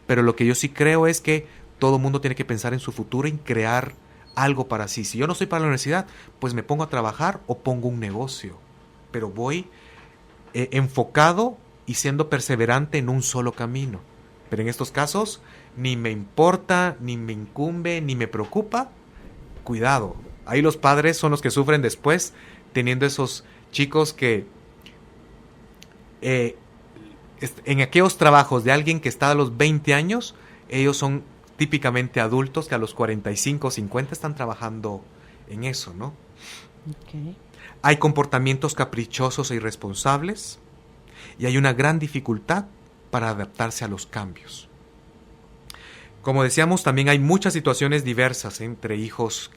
Pero lo que yo sí creo es que todo mundo tiene que pensar en su futuro, en crear algo para sí. Si yo no estoy para la universidad, pues me pongo a trabajar o pongo un negocio. Pero voy enfocado y siendo perseverante en un solo camino. Pero en estos casos, ni me importa, ni me incumbe, ni me preocupa. Cuidado. Ahí los padres son los que sufren después, teniendo esos chicos que en aquellos trabajos de alguien que está a los 20 años, ellos son típicamente adultos que a los 45 o 50 están trabajando en eso, ¿no? Okay. Hay comportamientos caprichosos e irresponsables y hay una gran dificultad para adaptarse a los cambios. Como decíamos, también hay muchas situaciones diversas entre hijos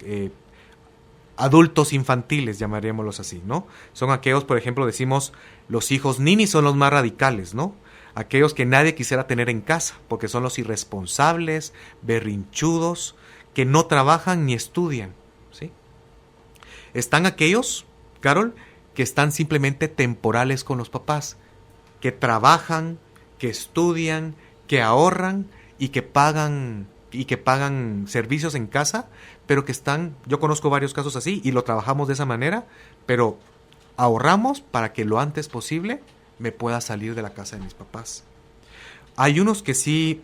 adultos infantiles, llamaríamoslos así, ¿no? Son aquellos, por ejemplo, decimos, los hijos ninis son los más radicales, ¿no? Aquellos que nadie quisiera tener en casa, porque son los irresponsables, berrinchudos, que no trabajan ni estudian, ¿sí? Están aquellos, Carol, que están simplemente temporales con los papás, que trabajan, que estudian, que ahorran y que pagan servicios en casa, pero que están, yo conozco varios casos así y lo trabajamos de esa manera, pero ahorramos para que lo antes posible me pueda salir de la casa de mis papás. Hay unos que sí,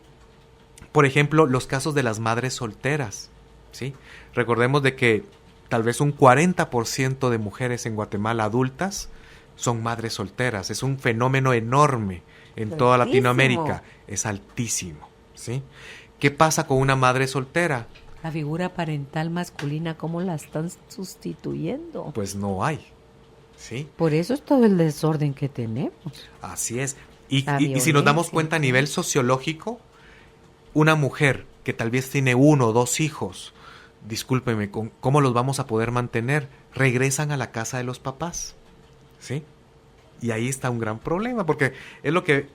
por ejemplo, los casos de las madres solteras, ¿sí? Recordemos de que tal vez un 40% de mujeres en Guatemala adultas son madres solteras. Es un fenómeno enorme en toda Latinoamérica. Es altísimo, ¿sí? ¿Qué pasa con una madre soltera? La figura parental masculina, ¿cómo la están sustituyendo? Pues no hay, ¿sí? Por eso es todo el desorden que tenemos. Así es. Y si nos damos cuenta a nivel sociológico, una mujer que tal vez tiene 1 o 2 hijos, discúlpeme, ¿cómo los vamos a poder mantener? Regresan a la casa de los papás, ¿sí? Y ahí está un gran problema, porque es lo que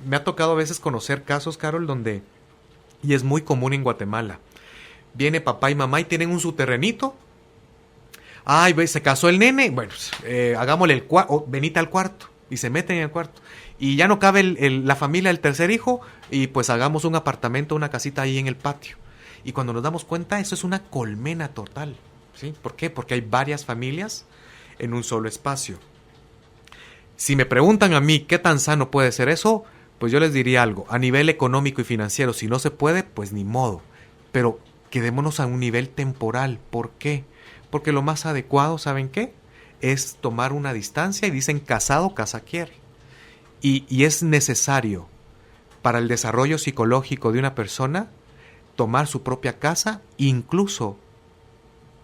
me ha tocado a veces conocer casos, Carol, donde, y es muy común en Guatemala, viene papá y mamá y tienen su terrenito. Ay, ve, se casó el nene, bueno, pues, hagámosle el cuarto, venite al cuarto, y se meten en el cuarto. Y ya no cabe la familia del tercer hijo, y pues hagamos un apartamento, una casita ahí en el patio. Y cuando nos damos cuenta, eso es una colmena total, ¿sí? ¿Por qué? Porque hay varias familias en un solo espacio. Si me preguntan a mí qué tan sano puede ser eso, pues yo les diría algo. A nivel económico y financiero, si no se puede, pues ni modo. Pero quedémonos a un nivel temporal. ¿Por qué? Porque lo más adecuado, ¿saben qué? Es tomar una distancia, y dicen casado, casa quiere. Y es necesario para el desarrollo psicológico de una persona tomar su propia casa, incluso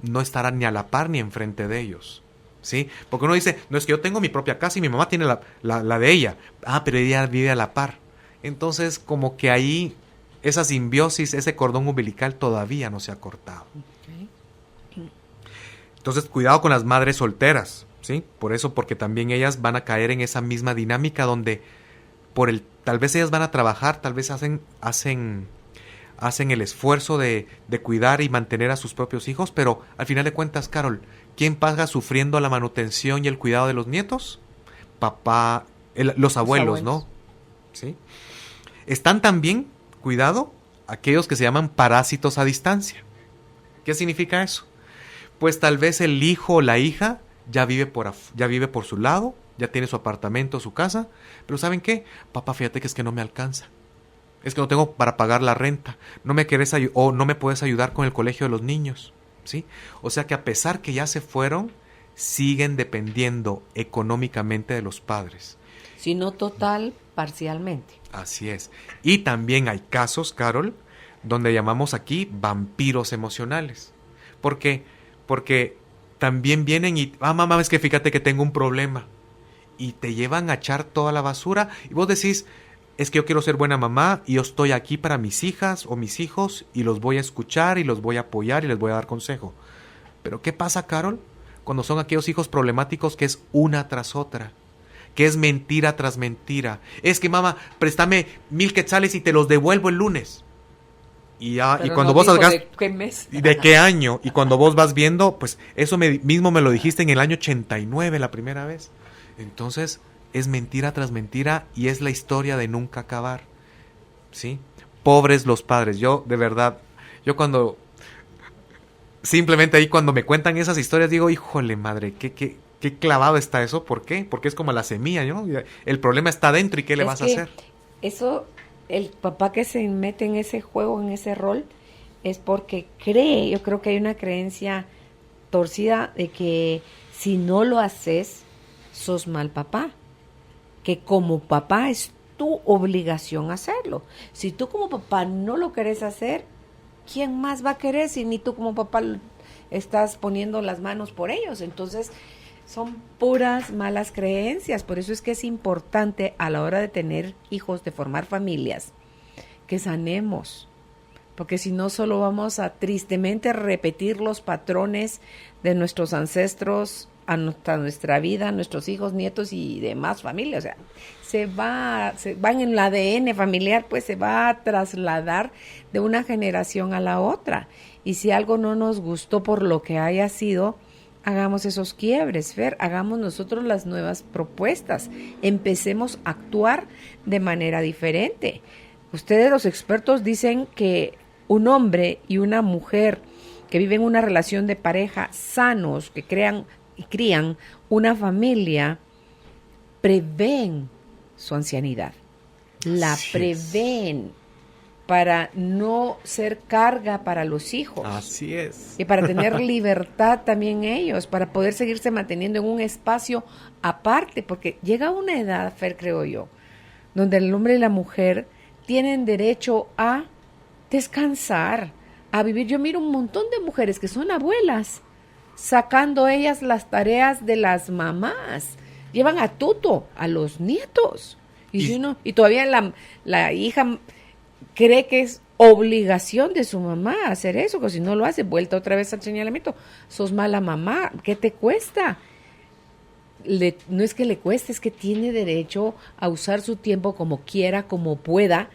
no estará ni a la par ni enfrente de ellos, ¿sí? Porque uno dice, no, es que yo tengo mi propia casa y mi mamá tiene la de ella. Ah, pero ella vive a la par. Entonces, como que ahí esa simbiosis, ese cordón umbilical todavía no se ha cortado. Entonces, cuidado con las madres solteras, ¿sí? Por eso, porque también ellas van a caer en esa misma dinámica donde tal vez ellas van a trabajar, tal vez hacen el esfuerzo de cuidar y mantener a sus propios hijos, pero al final de cuentas, Carol, ¿quién paga sufriendo la manutención y el cuidado de los nietos? Papá, los abuelos, ¿no? ¿Sí? Están también, cuidado, aquellos que se llaman parásitos a distancia. ¿Qué significa eso? Pues tal vez el hijo o la hija ya vive por su lado, ya tiene su apartamento, su casa, pero ¿saben qué? Papá, fíjate que es que no me alcanza. Es que no tengo para pagar la renta, no me querés o no me puedes ayudar con el colegio de los niños, ¿sí? O sea que a pesar que ya se fueron, siguen dependiendo económicamente de los padres. Si no total, parcialmente. Así es. Y también hay casos, Carol, donde llamamos aquí vampiros emocionales. ¿Por qué? Porque también vienen y, mamá, es que fíjate que tengo un problema. Y te llevan a echar toda la basura y vos decís, es que yo quiero ser buena mamá y yo estoy aquí para mis hijas o mis hijos y los voy a escuchar y los voy a apoyar y les voy a dar consejo. Pero ¿qué pasa, Carol? Cuando son aquellos hijos problemáticos que es una tras otra, que es mentira tras mentira. Es que mamá, préstame 1,000 quetzales y te los devuelvo el lunes. Y cuando no vos salgas, ¿de qué mes? ¿Y de qué año? Y cuando vos vas viendo, pues eso mismo me lo dijiste en el año 89 la primera vez. Entonces es mentira tras mentira y es la historia de nunca acabar, ¿sí? Pobres los padres. Yo, de verdad, simplemente ahí cuando me cuentan esas historias digo, híjole madre, qué clavado está eso. ¿Por qué? Porque es como la semilla, ¿no? El problema está dentro y ¿qué le vas a hacer? Eso, el papá que se mete en ese juego, en ese rol, es porque yo creo que hay una creencia torcida de que si no lo haces, sos mal papá. Que como papá es tu obligación hacerlo. Si tú como papá no lo querés hacer, ¿quién más va a querer si ni tú como papá estás poniendo las manos por ellos? Entonces, son puras malas creencias. Por eso es que es importante a la hora de tener hijos, de formar familias, que sanemos. Porque si no, solo vamos a tristemente repetir los patrones de nuestros ancestros a nuestra vida, a nuestros hijos, nietos y demás familias. O sea, se van en el ADN familiar, pues se va a trasladar de una generación a la otra. Y si algo no nos gustó por lo que haya sido, hagamos esos quiebres, Fer, hagamos nosotros las nuevas propuestas, empecemos a actuar de manera diferente. Ustedes, los expertos, dicen que un hombre y una mujer que viven una relación de pareja sanos, que crían una familia, prevén su ancianidad, la prevén para no ser carga para los hijos. Así es. Y para tener libertad también ellos, para poder seguirse manteniendo en un espacio aparte, porque llega una edad, Fer, creo yo, donde el hombre y la mujer tienen derecho a descansar, a vivir. Yo miro un montón de mujeres que son abuelas, sacando ellas las tareas de las mamás, llevan a tuto a los nietos, y todavía la hija cree que es obligación de su mamá hacer eso, que si no lo hace, vuelta otra vez al señalamiento, sos mala mamá, ¿qué te cuesta? no es que le cueste, es que tiene derecho a usar su tiempo como quiera, como pueda,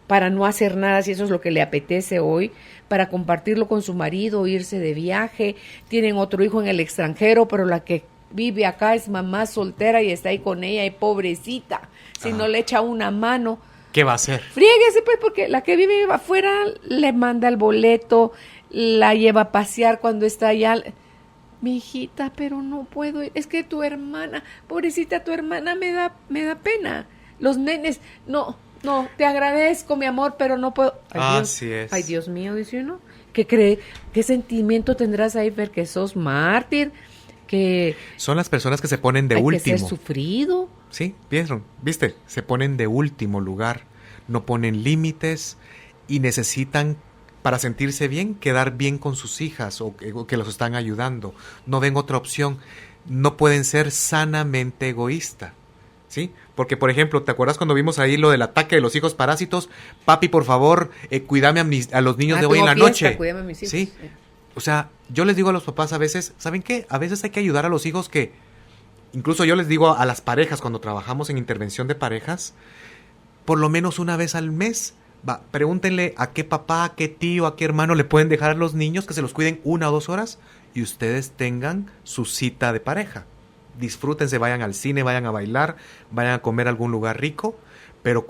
para no hacer nada si eso es lo que le apetece hoy, para compartirlo con su marido, irse de viaje. Tienen otro hijo en el extranjero, pero la que vive acá es mamá soltera y está ahí con ella y pobrecita, si no le echa una mano. ¿Qué va a hacer? Fríguese pues, porque la que vive afuera le manda el boleto, la lleva a pasear cuando está allá. Mi hijita, pero no puedo, es que tu hermana, pobrecita tu hermana, me da pena. Los nenes, no, te agradezco, mi amor, pero no puedo. Ay, Dios, así es. Ay, Dios mío, dice uno. ¿Qué sentimiento tendrás ahí, ver que sos mártir? Que son las personas que se ponen de último. Hay que ser sufrido. Sí, ¿viste? Se ponen de último lugar, no ponen límites y necesitan, para sentirse bien, quedar bien con sus hijas o que los están ayudando. No ven otra opción. No pueden ser sanamente egoístas, ¿sí? Porque, por ejemplo, ¿te acuerdas cuando vimos ahí lo del ataque de los hijos parásitos? Papi, por favor, cuídame a los niños de hoy en la noche. Cuídame a mis hijos. ¿Sí? O sea, yo les digo a los papás a veces, ¿saben qué? A veces hay que ayudar a los hijos que, incluso yo les digo a las parejas cuando trabajamos en intervención de parejas, por lo menos una vez al mes, pregúntenle a qué papá, a qué tío, a qué hermano le pueden dejar a los niños que se los cuiden 1 o 2 horas y ustedes tengan su cita de pareja. Disfrútense, vayan al cine, vayan a bailar, vayan a comer a algún lugar rico, pero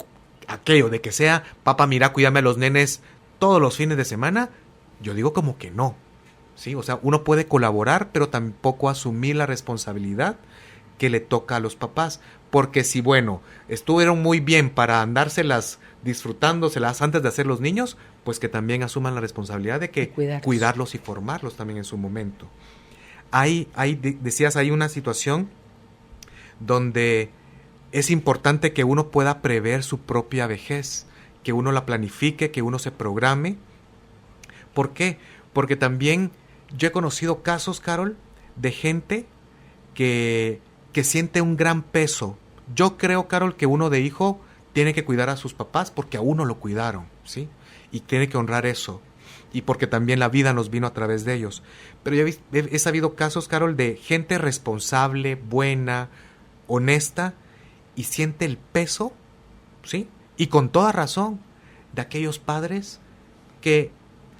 aquello de que sea, papá, mira, cuídame a los nenes todos los fines de semana, yo digo como que no. ¿Sí? O sea, uno puede colaborar, pero tampoco asumir la responsabilidad que le toca a los papás. Porque si, bueno, estuvieron muy bien para andárselas, disfrutándoselas antes de hacer los niños, pues que también asuman la responsabilidad de que cuidarlos y formarlos también en su momento. Decías, hay una situación donde es importante que uno pueda prever su propia vejez, que uno la planifique, que uno se programe. ¿Por qué? Porque también yo he conocido casos, Carol, de gente que siente un gran peso. Yo creo, Carol, que uno de hijo tiene que cuidar a sus papás porque a uno lo cuidaron, ¿sí? Y tiene que honrar eso. Y porque también la vida nos vino a través de ellos. Pero yo he sabido casos, Carol, de gente responsable, buena, honesta, y siente el peso, ¿sí? Y con toda razón, de aquellos padres que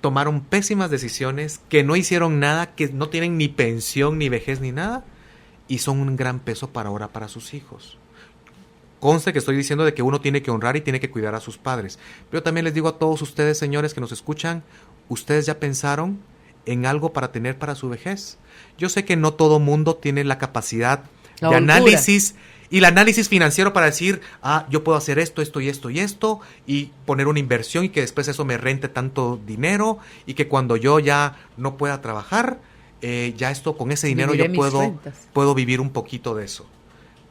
tomaron pésimas decisiones, que no hicieron nada, que no tienen ni pensión, ni vejez, ni nada, y son un gran peso para sus hijos. Conste que estoy diciendo de que uno tiene que honrar y tiene que cuidar a sus padres. Pero también les digo a todos ustedes, señores, que nos escuchan, ¿ustedes ya pensaron en algo para tener para su vejez? Yo sé que no todo mundo tiene la capacidad de análisis y el análisis financiero para decir, yo puedo hacer esto, esto y esto y esto, y poner una inversión y que después eso me rente tanto dinero, y que cuando yo ya no pueda trabajar, ya esto con ese dinero yo puedo vivir un poquito de eso.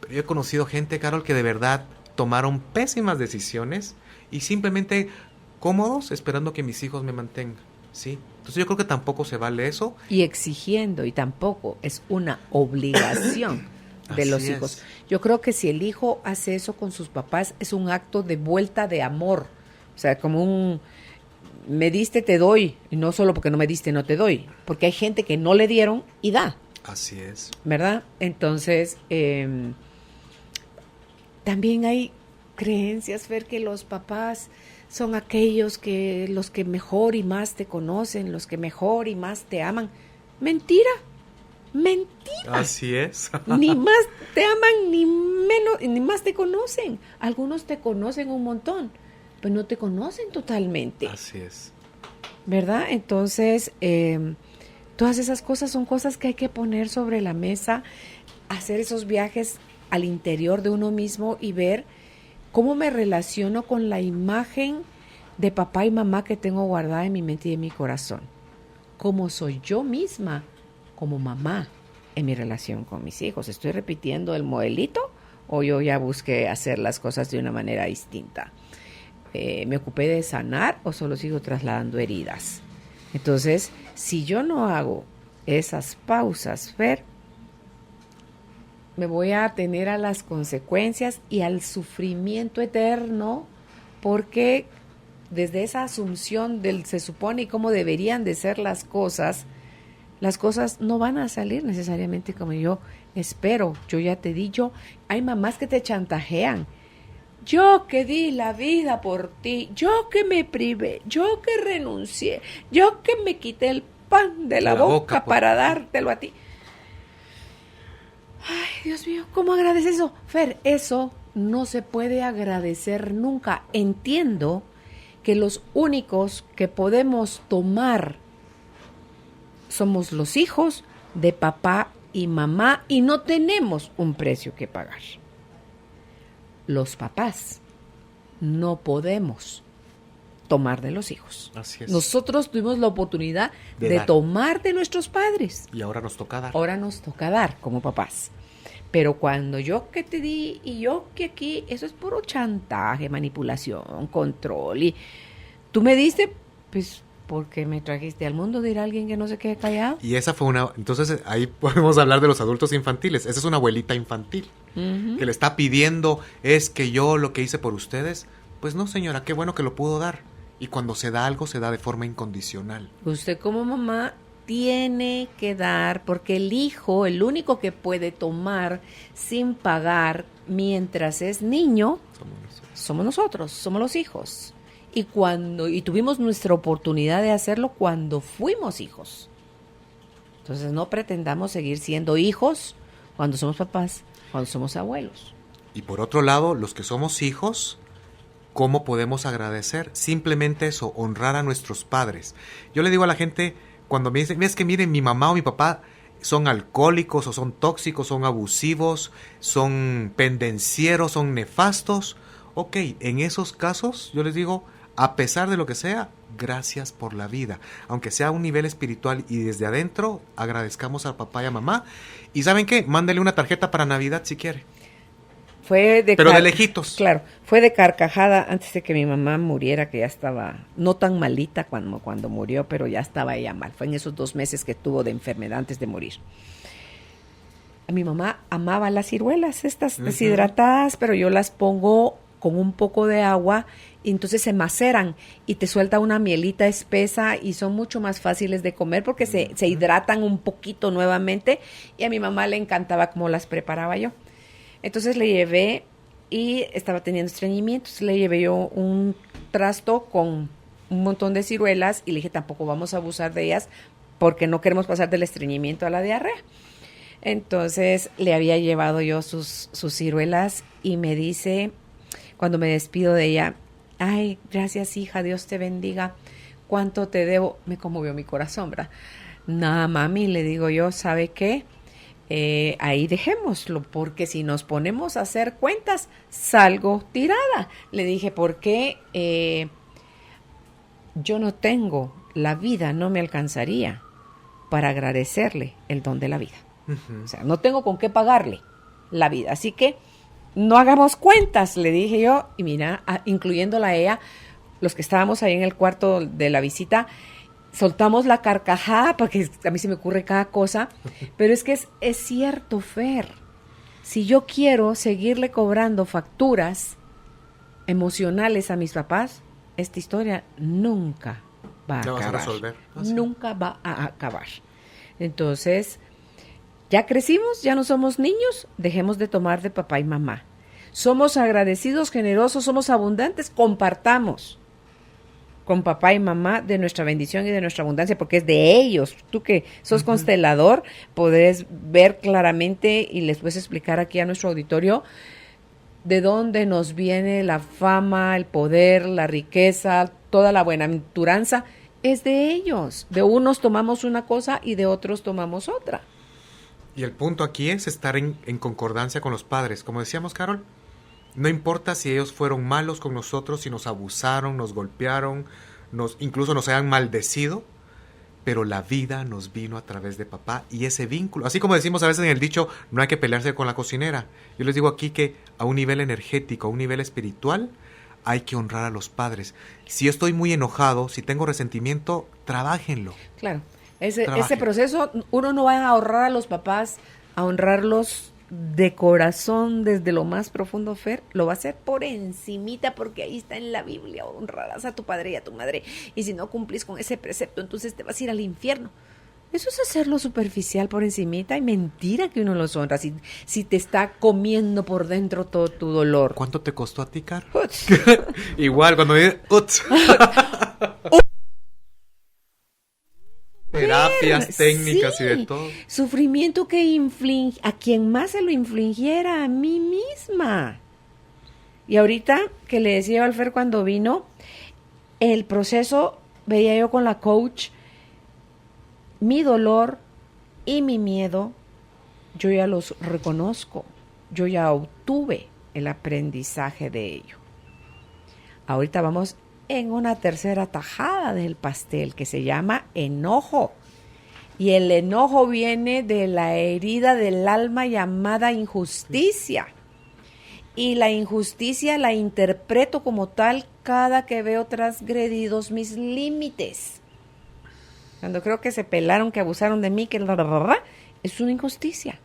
Pero yo he conocido gente, Carol, que de verdad tomaron pésimas decisiones y simplemente cómodos esperando que mis hijos me mantengan, ¿sí? Entonces yo creo que tampoco se vale eso. Y exigiendo, y tampoco es una obligación de los hijos. Yo creo que si el hijo hace eso con sus papás es un acto de vuelta de amor. O sea, como me diste, te doy, y no solo porque no me diste, no te doy, porque hay gente que no le dieron y da. Así es. ¿Verdad? Entonces, también hay creencias, Fer, que los papás son aquellos los que mejor y más te conocen, los que mejor y más te aman. Mentira. Así es. Ni más te aman, ni menos, ni más te conocen. Algunos te conocen un montón, pero no te conocen totalmente. Así es. ¿Verdad? Entonces, todas esas cosas son cosas que hay que poner sobre la mesa, hacer esos viajes al interior de uno mismo y ver cómo me relaciono con la imagen de papá y mamá que tengo guardada en mi mente y en mi corazón. Cómo soy yo misma como mamá en mi relación con mis hijos. ¿Estoy repitiendo el modelito o yo ya busqué hacer las cosas de una manera distinta? ¿Me ocupé de sanar o solo sigo trasladando heridas? Entonces, si yo no hago esas pausas, Fer, me voy a atener a las consecuencias y al sufrimiento eterno, porque desde esa asunción del se supone y cómo deberían de ser las cosas, las cosas no van a salir necesariamente como yo espero. Yo ya te he dicho, hay mamás que te chantajean. Yo que di la vida por ti, yo que me privé, yo que renuncié, yo que me quité el pan de la boca para dártelo a ti. Ay, Dios mío, ¿cómo agradeces eso? Fer, eso no se puede agradecer nunca. Entiendo que los únicos que podemos tomar somos los hijos de papá y mamá y no tenemos un precio que pagar. Los papás no podemos tomar de los hijos. Así es. Nosotros tuvimos la oportunidad de tomar de nuestros padres. Y ahora nos toca dar. Ahora nos toca dar como papás. Pero cuando yo que te di y yo que aquí, eso es puro chantaje, manipulación, control. Y tú me diste, pues, porque me trajiste al mundo, dirá alguien que no se quede callado. Y esa fue una... Entonces ahí podemos hablar de los adultos infantiles. Esa es una abuelita infantil que le está pidiendo, es que yo lo que hice por ustedes. Pues no, señora, qué bueno que lo pudo dar. Y cuando se da algo, se da de forma incondicional. Usted como mamá tiene que dar, porque el hijo, el único que puede tomar sin pagar mientras es niño, somos nosotros, somos los hijos. Y tuvimos nuestra oportunidad de hacerlo cuando fuimos hijos. Entonces no pretendamos seguir siendo hijos cuando somos papás, cuando somos abuelos. Y por otro lado, los que somos hijos, ¿cómo podemos agradecer? Simplemente eso, honrar a nuestros padres. Yo le digo a la gente, cuando me dicen, es que miren, mi mamá o mi papá son alcohólicos o son tóxicos, son abusivos, son pendencieros, son nefastos. Ok, en esos casos yo les digo, a pesar de lo que sea, gracias por la vida. Aunque sea a un nivel espiritual y desde adentro, agradezcamos al papá y a mamá. Y ¿saben qué? Mándele una tarjeta para Navidad si quiere. Pero de lejitos. Claro, fue de carcajada antes de que mi mamá muriera, que ya estaba no tan malita cuando murió, pero ya estaba ella mal. Fue en esos 2 meses que tuvo de enfermedad antes de morir. A mi mamá amaba las ciruelas, estas deshidratadas, pero yo las pongo con un poco de agua y entonces se maceran y te suelta una mielita espesa y son mucho más fáciles de comer porque se hidratan un poquito nuevamente y a mi mamá le encantaba cómo las preparaba yo. Entonces le llevé y estaba teniendo estreñimientos, le llevé yo un trasto con un montón de ciruelas y le dije tampoco vamos a abusar de ellas porque no queremos pasar del estreñimiento a la diarrea. Entonces le había llevado yo sus ciruelas y me dice, cuando me despido de ella, ay, gracias hija, Dios te bendiga, ¿cuánto te debo? Me conmovió mi corazón, ¿verdad? Nada, mami, le digo yo, ¿sabe qué? Ahí dejémoslo, porque si nos ponemos a hacer cuentas, salgo tirada. Le dije, ¿por qué? Yo no tengo la vida, no me alcanzaría para agradecerle el don de la vida. O sea, no tengo con qué pagarle la vida, así que no hagamos cuentas, le dije yo, y mira, incluyéndola a ella, los que estábamos ahí en el cuarto de la visita, soltamos la carcajada, porque a mí se me ocurre cada cosa, pero es que es cierto, Fer, si yo quiero seguirle cobrando facturas emocionales a mis papás, esta historia nunca va a acabar. Nunca va a acabar. Entonces, ya crecimos, ya no somos niños, dejemos de tomar de papá y mamá. Somos agradecidos, generosos, somos abundantes, compartamos con papá y mamá de nuestra bendición y de nuestra abundancia, porque es de ellos. Tú que sos constelador, podés ver claramente y les puedes explicar aquí a nuestro auditorio de dónde nos viene la fama, el poder, la riqueza, toda la buenaventuranza, es de ellos. De unos tomamos una cosa y de otros tomamos otra. Y el punto aquí es estar en concordancia con los padres. Como decíamos, Carol, no importa si ellos fueron malos con nosotros, si nos abusaron, nos golpearon, incluso nos hayan maldecido, pero la vida nos vino a través de papá y ese vínculo. Así como decimos a veces en el dicho, no hay que pelearse con la cocinera. Yo les digo aquí que a un nivel energético, a un nivel espiritual, hay que honrar a los padres. Si yo estoy muy enojado, si tengo resentimiento, trabájenlo. Claro. Ese proceso, uno no va a ahorrar a los papás, a honrarlos de corazón desde lo más profundo, Fer, lo va a hacer por encimita, porque ahí está en la Biblia, honrarás a tu padre y a tu madre, y si no cumplís con ese precepto, entonces te vas a ir al infierno. Eso es hacerlo superficial por encimita y mentira que uno los honra si te está comiendo por dentro todo tu dolor. ¿Cuánto te costó a ti, Caro? Uts. Igual, cuando me dice, terapias, técnicas Sí. y de todo. Sufrimiento que a quien más se lo infligiera, a mí misma. Y ahorita que le decía al Fer cuando vino, el proceso, veía yo con la coach, mi dolor y mi miedo, yo ya los reconozco, yo ya obtuve el aprendizaje de ello. Ahorita vamos en una tercera tajada del pastel que se llama enojo. Y el enojo viene de la herida del alma llamada injusticia. Y la injusticia la interpreto como tal cada que veo transgredidos mis límites. Cuando creo que se pelaron, que abusaron de mí, que es una injusticia.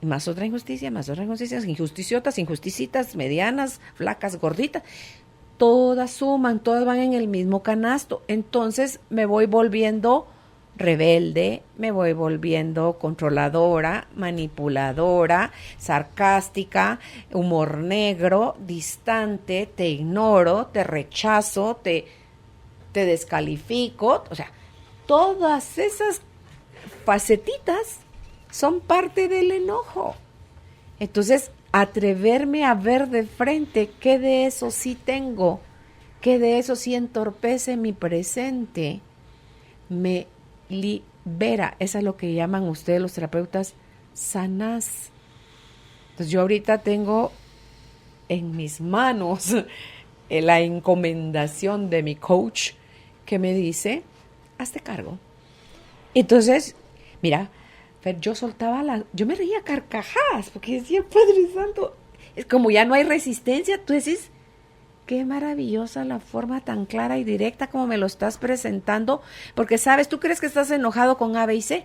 Más otra injusticia, injusticiotas, injusticitas, medianas, flacas, gorditas. Todas suman, todas van en el mismo canasto. Entonces me voy volviendo rebelde, me voy volviendo controladora, manipuladora, sarcástica, humor negro, distante, te ignoro, te rechazo, te descalifico. O sea, todas esas facetitas son parte del enojo. Entonces, atreverme a ver de frente qué de eso sí tengo, qué de eso sí entorpece mi presente, me libera. Eso es lo que llaman ustedes los terapeutas sanas. Entonces yo ahorita tengo en mis manos la encomendación de mi coach que me dice, hazte cargo. Entonces, mira, yo soltaba yo me reía a carcajadas, porque decía, Padre Santo, es como ya no hay resistencia, tú decís, qué maravillosa la forma tan clara y directa como me lo estás presentando, porque sabes, tú crees que estás enojado con A, B y C.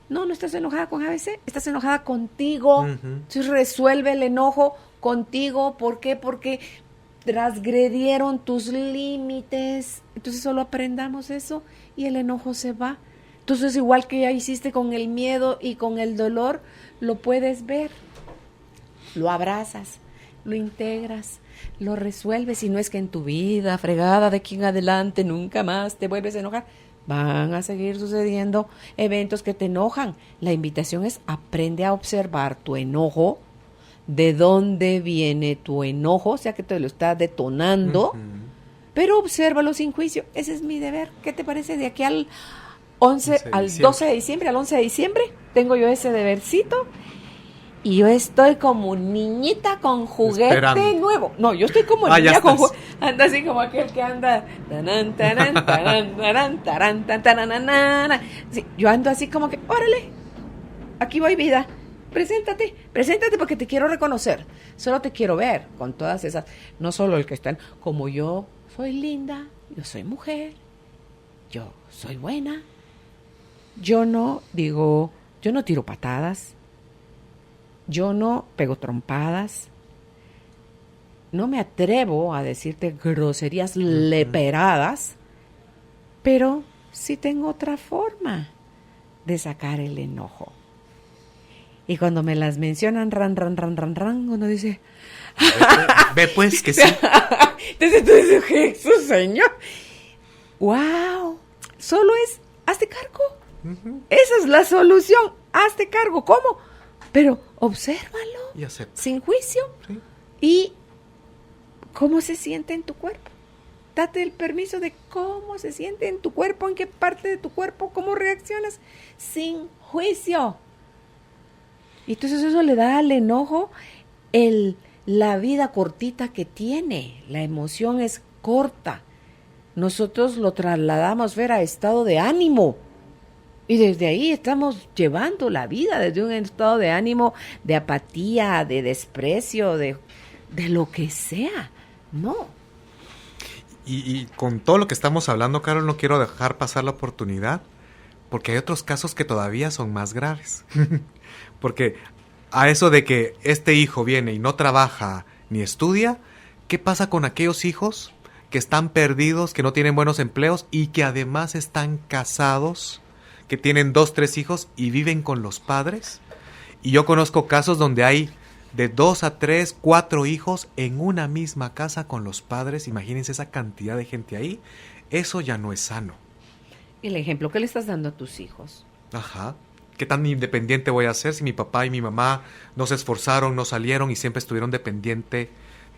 No, no estás enojada con A, B y C, estás enojada contigo. Entonces resuelve el enojo contigo. ¿Por qué? Porque transgredieron tus límites. Entonces solo aprendamos eso y el enojo se va. Entonces igual que ya hiciste con el miedo y con el dolor, lo puedes ver, lo abrazas, lo integras, lo resuelves. Y no es que en tu vida fregada de aquí en adelante nunca más te vuelves a enojar. Van a seguir sucediendo eventos que te enojan. La invitación es aprende a observar tu enojo, de dónde viene tu enojo, o sea que te lo está detonando, pero obsérvalo sin juicio. Ese es mi deber. ¿Qué te parece? De aquí al 12 de diciembre, al 11 de diciembre, tengo yo ese debercito. Y yo estoy como niñita con juguete esperando. Nuevo. No, yo estoy como niña con juguete. Anda así como aquel que anda. Sí, yo ando así como que, órale, aquí voy, vida. Preséntate porque te quiero reconocer. Solo te quiero ver con todas esas. No solo el que están, como yo soy linda, yo soy mujer, yo soy buena. Yo no tiro patadas. Yo no pego trompadas, no me atrevo a decirte groserías leperadas, pero sí tengo otra forma de sacar el enojo. Y cuando me las mencionan, uno dice... Ve pues que sí. Entonces tú dices, Jesús, Señor, wow, solo es, hazte cargo. Esa es la solución, hazte cargo. ¿Cómo? Pero obsérvalo y acepta. Sin juicio. Sí. Y cómo se siente en tu cuerpo. Date el permiso de cómo se siente en tu cuerpo, en qué parte de tu cuerpo, cómo reaccionas, sin juicio. Y entonces eso le da al enojo la vida cortita que tiene. La emoción es corta. Nosotros lo trasladamos a estado de ánimo. Y desde ahí estamos llevando la vida desde un estado de ánimo, de apatía, de desprecio, de lo que sea. No. Y con todo lo que estamos hablando, Carol, no quiero dejar pasar la oportunidad, porque hay otros casos que todavía son más graves. Porque a eso de que este hijo viene y no trabaja ni estudia, ¿qué pasa con aquellos hijos que están perdidos, que no tienen buenos empleos y que además están casados, que tienen 2, 3 hijos y viven con los padres. Y yo conozco casos donde hay de 2 a 3, 4 hijos en una misma casa con los padres. Imagínense esa cantidad de gente ahí. Eso ya no es sano. El ejemplo que le estás dando a tus hijos. Ajá. ¿Qué tan independiente voy a ser si mi papá y mi mamá no se esforzaron, no salieron y siempre estuvieron dependientes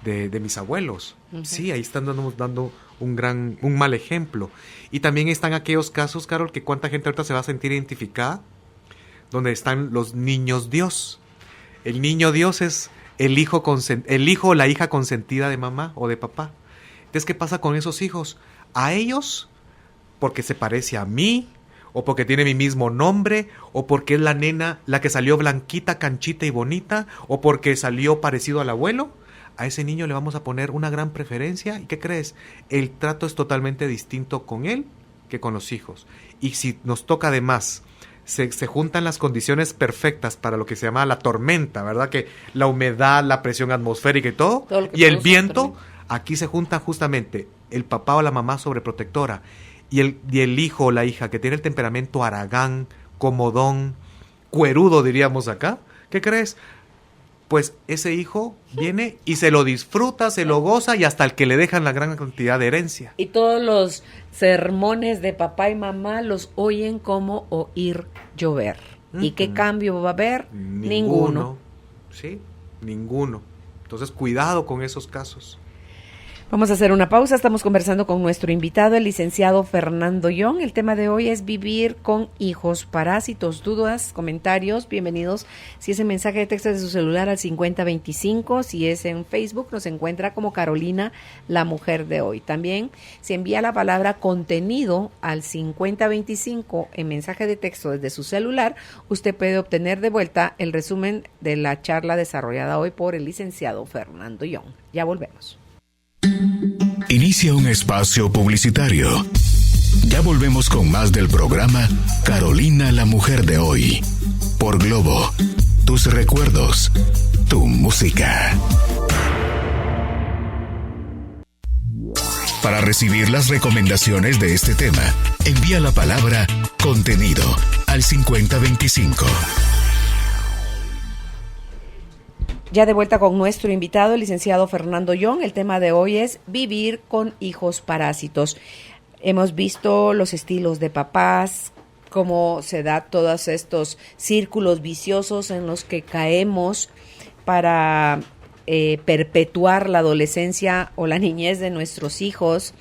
de mis abuelos? Uh-huh. Sí, ahí están dando un mal ejemplo. Y también están aquellos casos, Carol, que cuánta gente ahorita se va a sentir identificada, donde están los niños Dios. El niño Dios es el hijo o la hija consentida de mamá o de papá. Entonces, ¿qué pasa con esos hijos? A ellos, porque se parece a mí, o porque tiene mi mismo nombre, o porque es la nena, la que salió blanquita, canchita y bonita, o porque salió parecido al abuelo, a ese niño le vamos a poner una gran preferencia. ¿Y qué crees? El trato es totalmente distinto con él que con los hijos. Y si nos toca además, se juntan las condiciones perfectas para lo que se llama la tormenta, ¿verdad? Que la humedad, la presión atmosférica y todo y el viento, aquí se junta justamente el papá o la mamá sobreprotectora y el hijo o la hija que tiene el temperamento haragán, comodón, cuerudo diríamos acá. ¿Qué crees? Pues ese hijo viene y se lo disfruta, se lo goza y hasta el que le dejan la gran cantidad de herencia. Y todos los sermones de papá y mamá los oyen como oír llover. ¿Y qué cambio va a haber? Ninguno. Sí, ninguno. Entonces cuidado con esos casos. Vamos a hacer una pausa. Estamos conversando con nuestro invitado, el licenciado Fernando Young. El tema de hoy es vivir con hijos parásitos. Dudas, comentarios, bienvenidos. Si es en mensaje de texto de su celular al 5025, si es en Facebook nos encuentra como Carolina, la mujer de hoy. También si envía la palabra contenido al 5025 en mensaje de texto desde su celular, usted puede obtener de vuelta el resumen de la charla desarrollada hoy por el licenciado Fernando Young. Ya volvemos. Inicia un espacio publicitario. Ya volvemos con más del programa Carolina, la mujer de hoy. Por Globo, tus recuerdos, tu música. Para recibir las recomendaciones de este tema, envía la palabra contenido al 5025. Ya de vuelta con nuestro invitado, el licenciado Fernando Young. El tema de hoy es vivir con hijos parásitos. Hemos visto los estilos de papás, cómo se da todos estos círculos viciosos en los que caemos para perpetuar la adolescencia o la niñez de nuestros hijos,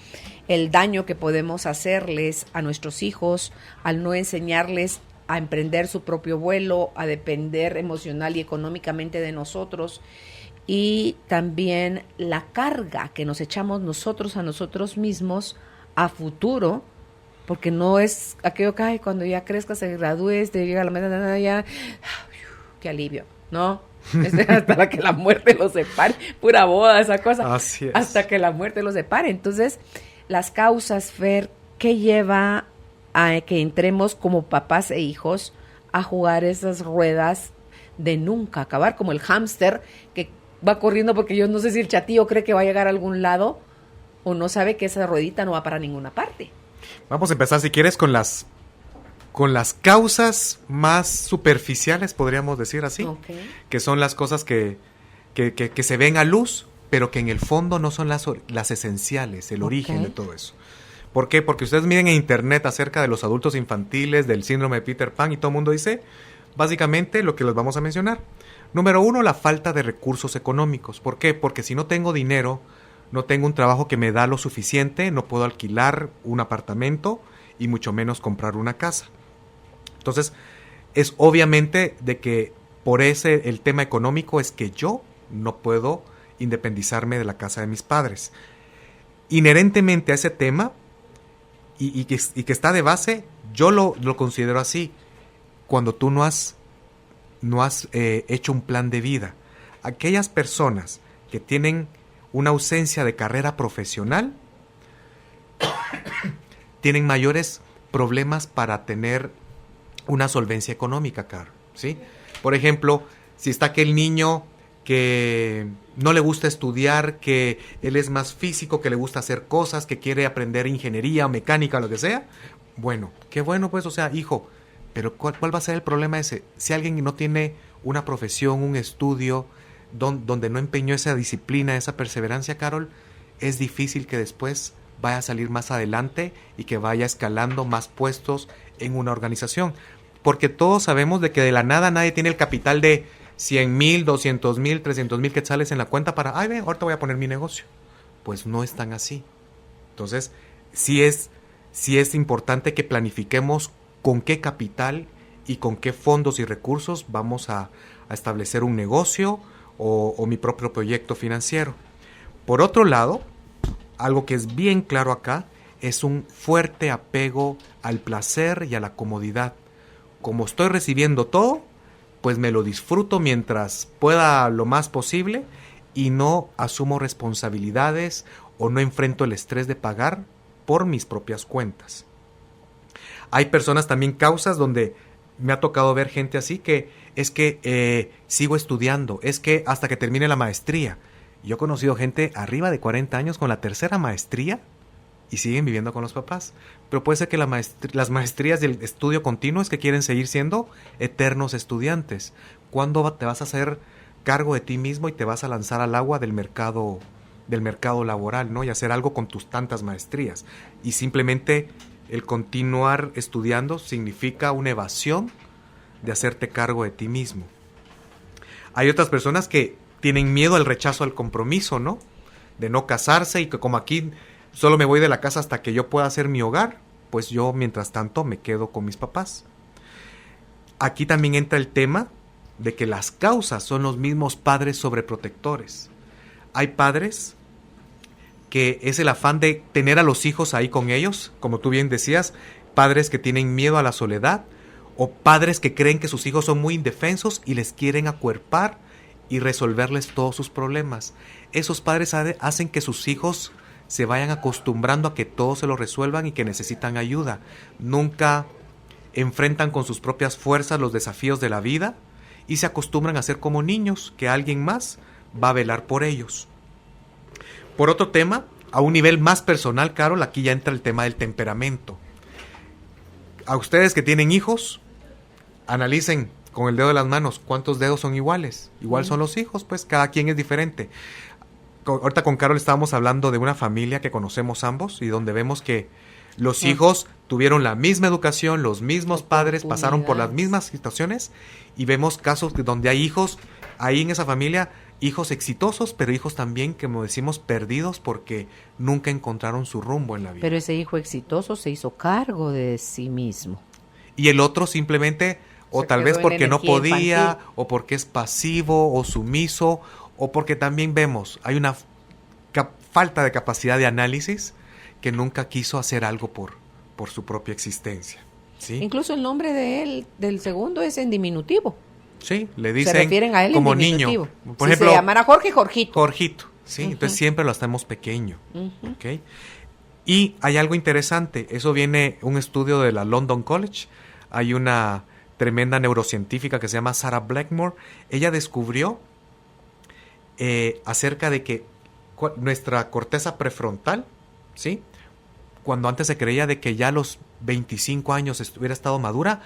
el daño que podemos hacerles a nuestros hijos al no enseñarles a emprender su propio vuelo, a depender emocional y económicamente de nosotros, y también la carga que nos echamos nosotros a nosotros mismos a futuro, porque no es aquello que cuando ya crezcas, se gradúes, te llega la meta, ya, qué alivio, ¿no? Hasta que la muerte los separe, pura boda esa cosa. Así es. Hasta que la muerte los separe. Entonces, las causas, Fer, ¿qué lleva a que entremos como papás e hijos a jugar esas ruedas de nunca acabar, como el hámster que va corriendo porque yo no sé si el chatillo cree que va a llegar a algún lado o no sabe que esa ruedita no va para ninguna parte? Vamos a empezar, si quieres, con las causas más superficiales, podríamos decir así, Okay. Que son las cosas que se ven a luz, pero que en el fondo no son las esenciales, el origen de todo eso. ¿Por qué? Porque ustedes miren en internet acerca de los adultos infantiles, del síndrome de Peter Pan, y todo el mundo dice básicamente lo que les vamos a mencionar. Número 1, la falta de recursos económicos. ¿Por qué? Porque si no tengo dinero, no tengo un trabajo que me da lo suficiente, no puedo alquilar un apartamento y mucho menos comprar una casa. Entonces, es obviamente de que por el tema económico es que yo no puedo independizarme de la casa de mis padres. Inherentemente a ese tema, y que está de base, yo lo considero así. Cuando tú no has hecho un plan de vida, aquellas personas que tienen una ausencia de carrera profesional tienen mayores problemas para tener una solvencia económica, Carlos, ¿sí? Por ejemplo, si está aquel niño que no le gusta estudiar, que él es más físico, que le gusta hacer cosas, que quiere aprender ingeniería, mecánica, lo que sea, bueno, qué bueno pues, o sea, hijo, Pero ¿cuál va a ser el problema ese? Si alguien no tiene una profesión, un estudio, donde no empeñó esa disciplina, esa perseverancia, Carol, es difícil que después vaya a salir más adelante y que vaya escalando más puestos en una organización. Porque todos sabemos de que de la nada nadie tiene el capital de 100,000, 200,000, 300,000 quetzales en la cuenta para, ahorita voy a poner mi negocio. Pues no es tan así. Entonces, sí es importante que planifiquemos con qué capital y con qué fondos y recursos vamos a establecer un negocio o mi propio proyecto financiero. Por otro lado, algo que es bien claro acá es un fuerte apego al placer y a la comodidad. Como estoy recibiendo todo, pues me lo disfruto mientras pueda lo más posible y no asumo responsabilidades o no enfrento el estrés de pagar por mis propias cuentas. Hay personas también, causas donde me ha tocado ver gente así que es que sigo estudiando, es que hasta que termine la maestría. Yo he conocido gente arriba de 40 años con la tercera maestría y siguen viviendo con los papás. Pero puede ser que las maestrías del estudio continuo es que quieren seguir siendo eternos estudiantes. ¿Cuándo te vas a hacer cargo de ti mismo y te vas a lanzar al agua del mercado laboral, ¿no? Y hacer algo con tus tantas maestrías? Y simplemente el continuar estudiando significa una evasión de hacerte cargo de ti mismo. Hay otras personas que tienen miedo al rechazo al compromiso, ¿no? De no casarse y que como aquí solo me voy de la casa hasta que yo pueda hacer mi hogar, pues yo mientras tanto me quedo con mis papás. Aquí también entra el tema de que las causas son los mismos padres sobreprotectores. Hay padres que es el afán de tener a los hijos ahí con ellos, como tú bien decías, padres que tienen miedo a la soledad, o padres que creen que sus hijos son muy indefensos y les quieren acuerpar y resolverles todos sus problemas. Esos padres hacen que sus hijos se vayan acostumbrando a que todos se lo resuelvan y que necesitan ayuda. Nunca enfrentan con sus propias fuerzas los desafíos de la vida y se acostumbran a ser como niños, que alguien más va a velar por ellos. Por otro tema, a un nivel más personal, Carol, aquí ya entra el tema del temperamento. A ustedes que tienen hijos, analicen con el dedo de las manos cuántos dedos son iguales. Igual son los hijos, pues cada quien es diferente. Ahorita con Carol estábamos hablando de una familia que conocemos ambos y donde vemos que los hijos tuvieron la misma educación, los mismos padres, pasaron por las mismas situaciones y vemos casos donde hay hijos, ahí en esa familia, hijos exitosos, pero hijos también, como decimos, perdidos porque nunca encontraron su rumbo en la vida. Pero ese hijo exitoso se hizo cargo de sí mismo. Y el otro simplemente, o tal vez porque no podía, o porque es pasivo o sumiso, o porque también vemos, hay una falta de capacidad de análisis que nunca quiso hacer algo por su propia existencia. ¿Sí? Incluso el nombre de él, del segundo, es en diminutivo. Sí, le dicen se refieren a él como en diminutivo. Niño. Por ejemplo, se llamara Jorge, Jorgito. Jorgito, sí, entonces siempre lo hacemos pequeño. ¿Okay? Y hay algo interesante, eso viene un estudio de la London College, hay una tremenda neurocientífica que se llama Sarah Blackmore, ella descubrió acerca de que nuestra corteza prefrontal, ¿sí? Cuando antes se creía de que ya a los 25 años hubiera estado madura,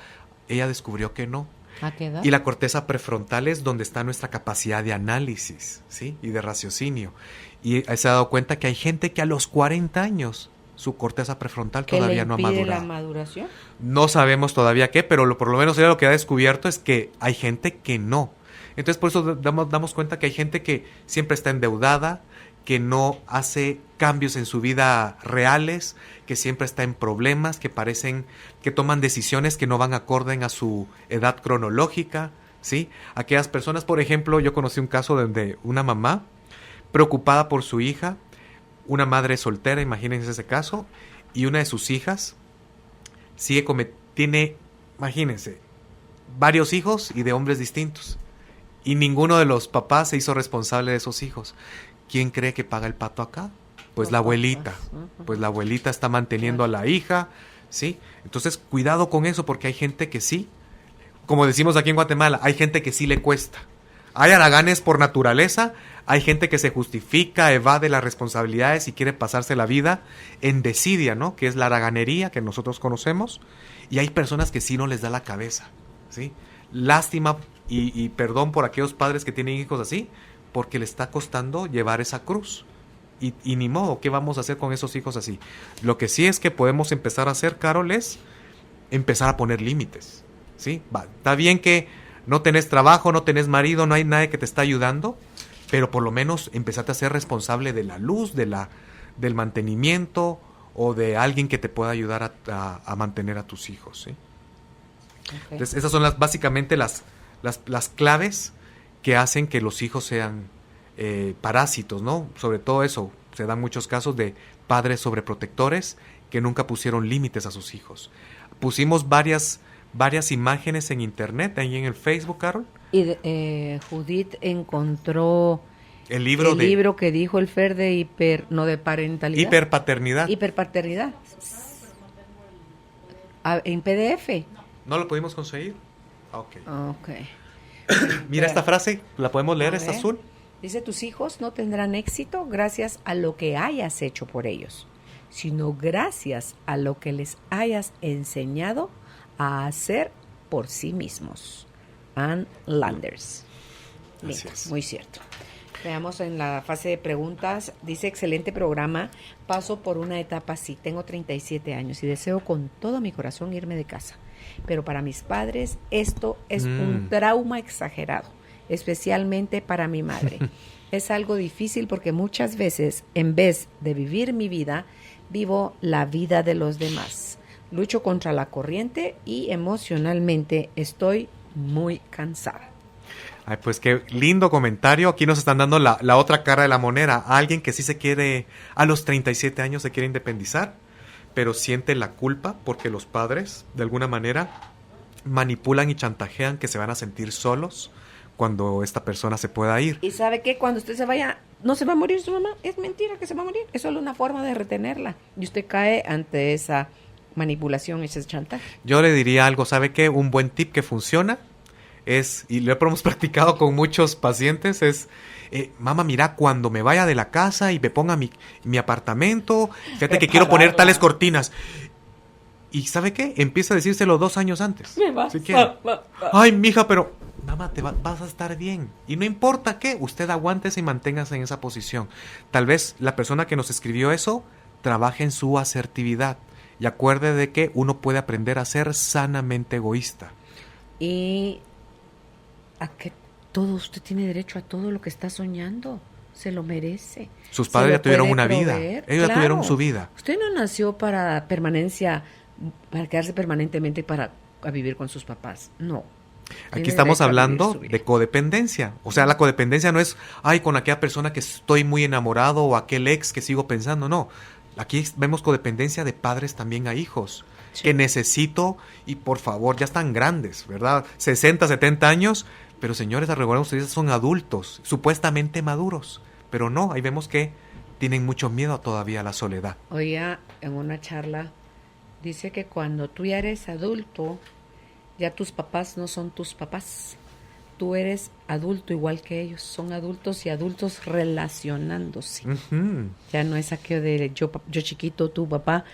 ella descubrió que no. ¿A qué edad? Y la corteza prefrontal es donde está nuestra capacidad de análisis, ¿sí? Y de raciocinio. Y se ha dado cuenta que hay gente que a los 40 años su corteza prefrontal todavía no ha madurado. ¿Qué le impide la maduración? No sabemos todavía qué, pero por lo menos lo que ha descubierto es que hay gente que no. Entonces por eso damos cuenta que hay gente que siempre está endeudada, que no hace cambios en su vida reales, que siempre está en problemas, que toman decisiones que no van acorde a su edad cronológica, ¿sí? Aquellas personas, por ejemplo, yo conocí un caso donde una mamá preocupada por su hija, una madre soltera, imagínense ese caso, y una de sus hijas tiene, imagínense, varios hijos y de hombres distintos, y ninguno de los papás se hizo responsable de esos hijos. ¿Quién cree que paga el pato acá? Pues la abuelita. Pues la abuelita está manteniendo a la hija, ¿sí? Entonces, cuidado con eso porque hay gente que sí, como decimos aquí en Guatemala, hay gente que sí le cuesta. Hay haraganes por naturaleza, hay gente que se justifica, evade las responsabilidades y quiere pasarse la vida en desidia, ¿no? Que es la haraganería que nosotros conocemos. Y hay personas que sí no les da la cabeza, ¿sí? Lástima y perdón por aquellos padres que tienen hijos así, porque le está costando llevar esa cruz. Y ni modo, ¿qué vamos a hacer con esos hijos así? Lo que sí es que podemos empezar a hacer, Carol, es empezar a poner límites, ¿sí? Está bien que no tenés trabajo, no tenés marido, no hay nadie que te está ayudando, pero por lo menos empezate a ser responsable de la luz, del mantenimiento o de alguien que te pueda ayudar a mantener a tus hijos, ¿sí? Okay. Entonces, esas son básicamente las claves que hacen que los hijos sean parásitos, ¿no? Sobre todo eso, se dan muchos casos de padres sobreprotectores que nunca pusieron límites a sus hijos. Pusimos varias imágenes en internet, ahí en el Facebook, Carol. Y Judith encontró el libro que dijo el Fer de de parentalidad. Hiperpaternidad. En PDF. ¿No lo pudimos conseguir? Ok. Mira esta frase, ¿la podemos leer? Es azul. Dice, tus hijos no tendrán éxito gracias a lo que hayas hecho por ellos, sino gracias a lo que les hayas enseñado a hacer por sí mismos. Ann Landers. Muy cierto. Veamos en la fase de preguntas. Dice, excelente programa. Paso por una etapa así. Tengo 37 años y deseo con todo mi corazón irme de casa. Pero para mis padres esto es un trauma exagerado, especialmente para mi madre. Es algo difícil porque muchas veces, en vez de vivir mi vida, vivo la vida de los demás. Lucho contra la corriente y emocionalmente estoy muy cansada. Ay, pues qué lindo comentario. Aquí nos están dando la otra cara de la moneda. Alguien que sí se quiere, a los 37 años se quiere independizar, pero siente la culpa porque los padres, de alguna manera, manipulan y chantajean que se van a sentir solos cuando esta persona se pueda ir. ¿Y sabe qué? Cuando usted se vaya, no se va a morir su mamá. Es mentira que se va a morir. Es solo una forma de retenerla. Y usted cae ante esa manipulación, ese chantaje. Yo le diría algo, ¿sabe qué? Un buen tip que funciona es, y lo hemos practicado con muchos pacientes, es, mamá, mira, cuando me vaya de la casa y me ponga mi apartamento, fíjate que quiero poner tales cortinas. ¿Y sabe qué? Empieza a decírselo 2 años antes. Ay, mija, pero mamá, vas a estar bien. Y no importa qué, usted aguántese y manténgase en esa posición. Tal vez la persona que nos escribió eso trabaje en su asertividad. Y acuerde de que uno puede aprender a ser sanamente egoísta. Y a que usted tiene derecho a todo lo que está soñando. Se lo merece. Sus padres ya tuvieron una vida. Ellos ya tuvieron su vida. Usted no nació para permanencia, para quedarse permanentemente para vivir con sus papás. No. Aquí estamos hablando de codependencia. O sea, la codependencia no es, ay, con aquella persona que estoy muy enamorado o aquel ex que sigo pensando. No. Aquí vemos codependencia de padres también a hijos. Sí. Que necesito, y por favor, ya están grandes, ¿verdad? 60, 70 años, pero señores, recuerden, ustedes son adultos, supuestamente maduros, pero no, ahí vemos que tienen mucho miedo todavía a la soledad. Oiga, en una charla, dice que cuando tú ya eres adulto, ya tus papás no son tus papás. Tú eres adulto igual que ellos, son adultos y adultos relacionándose. Uh-huh. Ya no es aquello de yo chiquito, tu papá,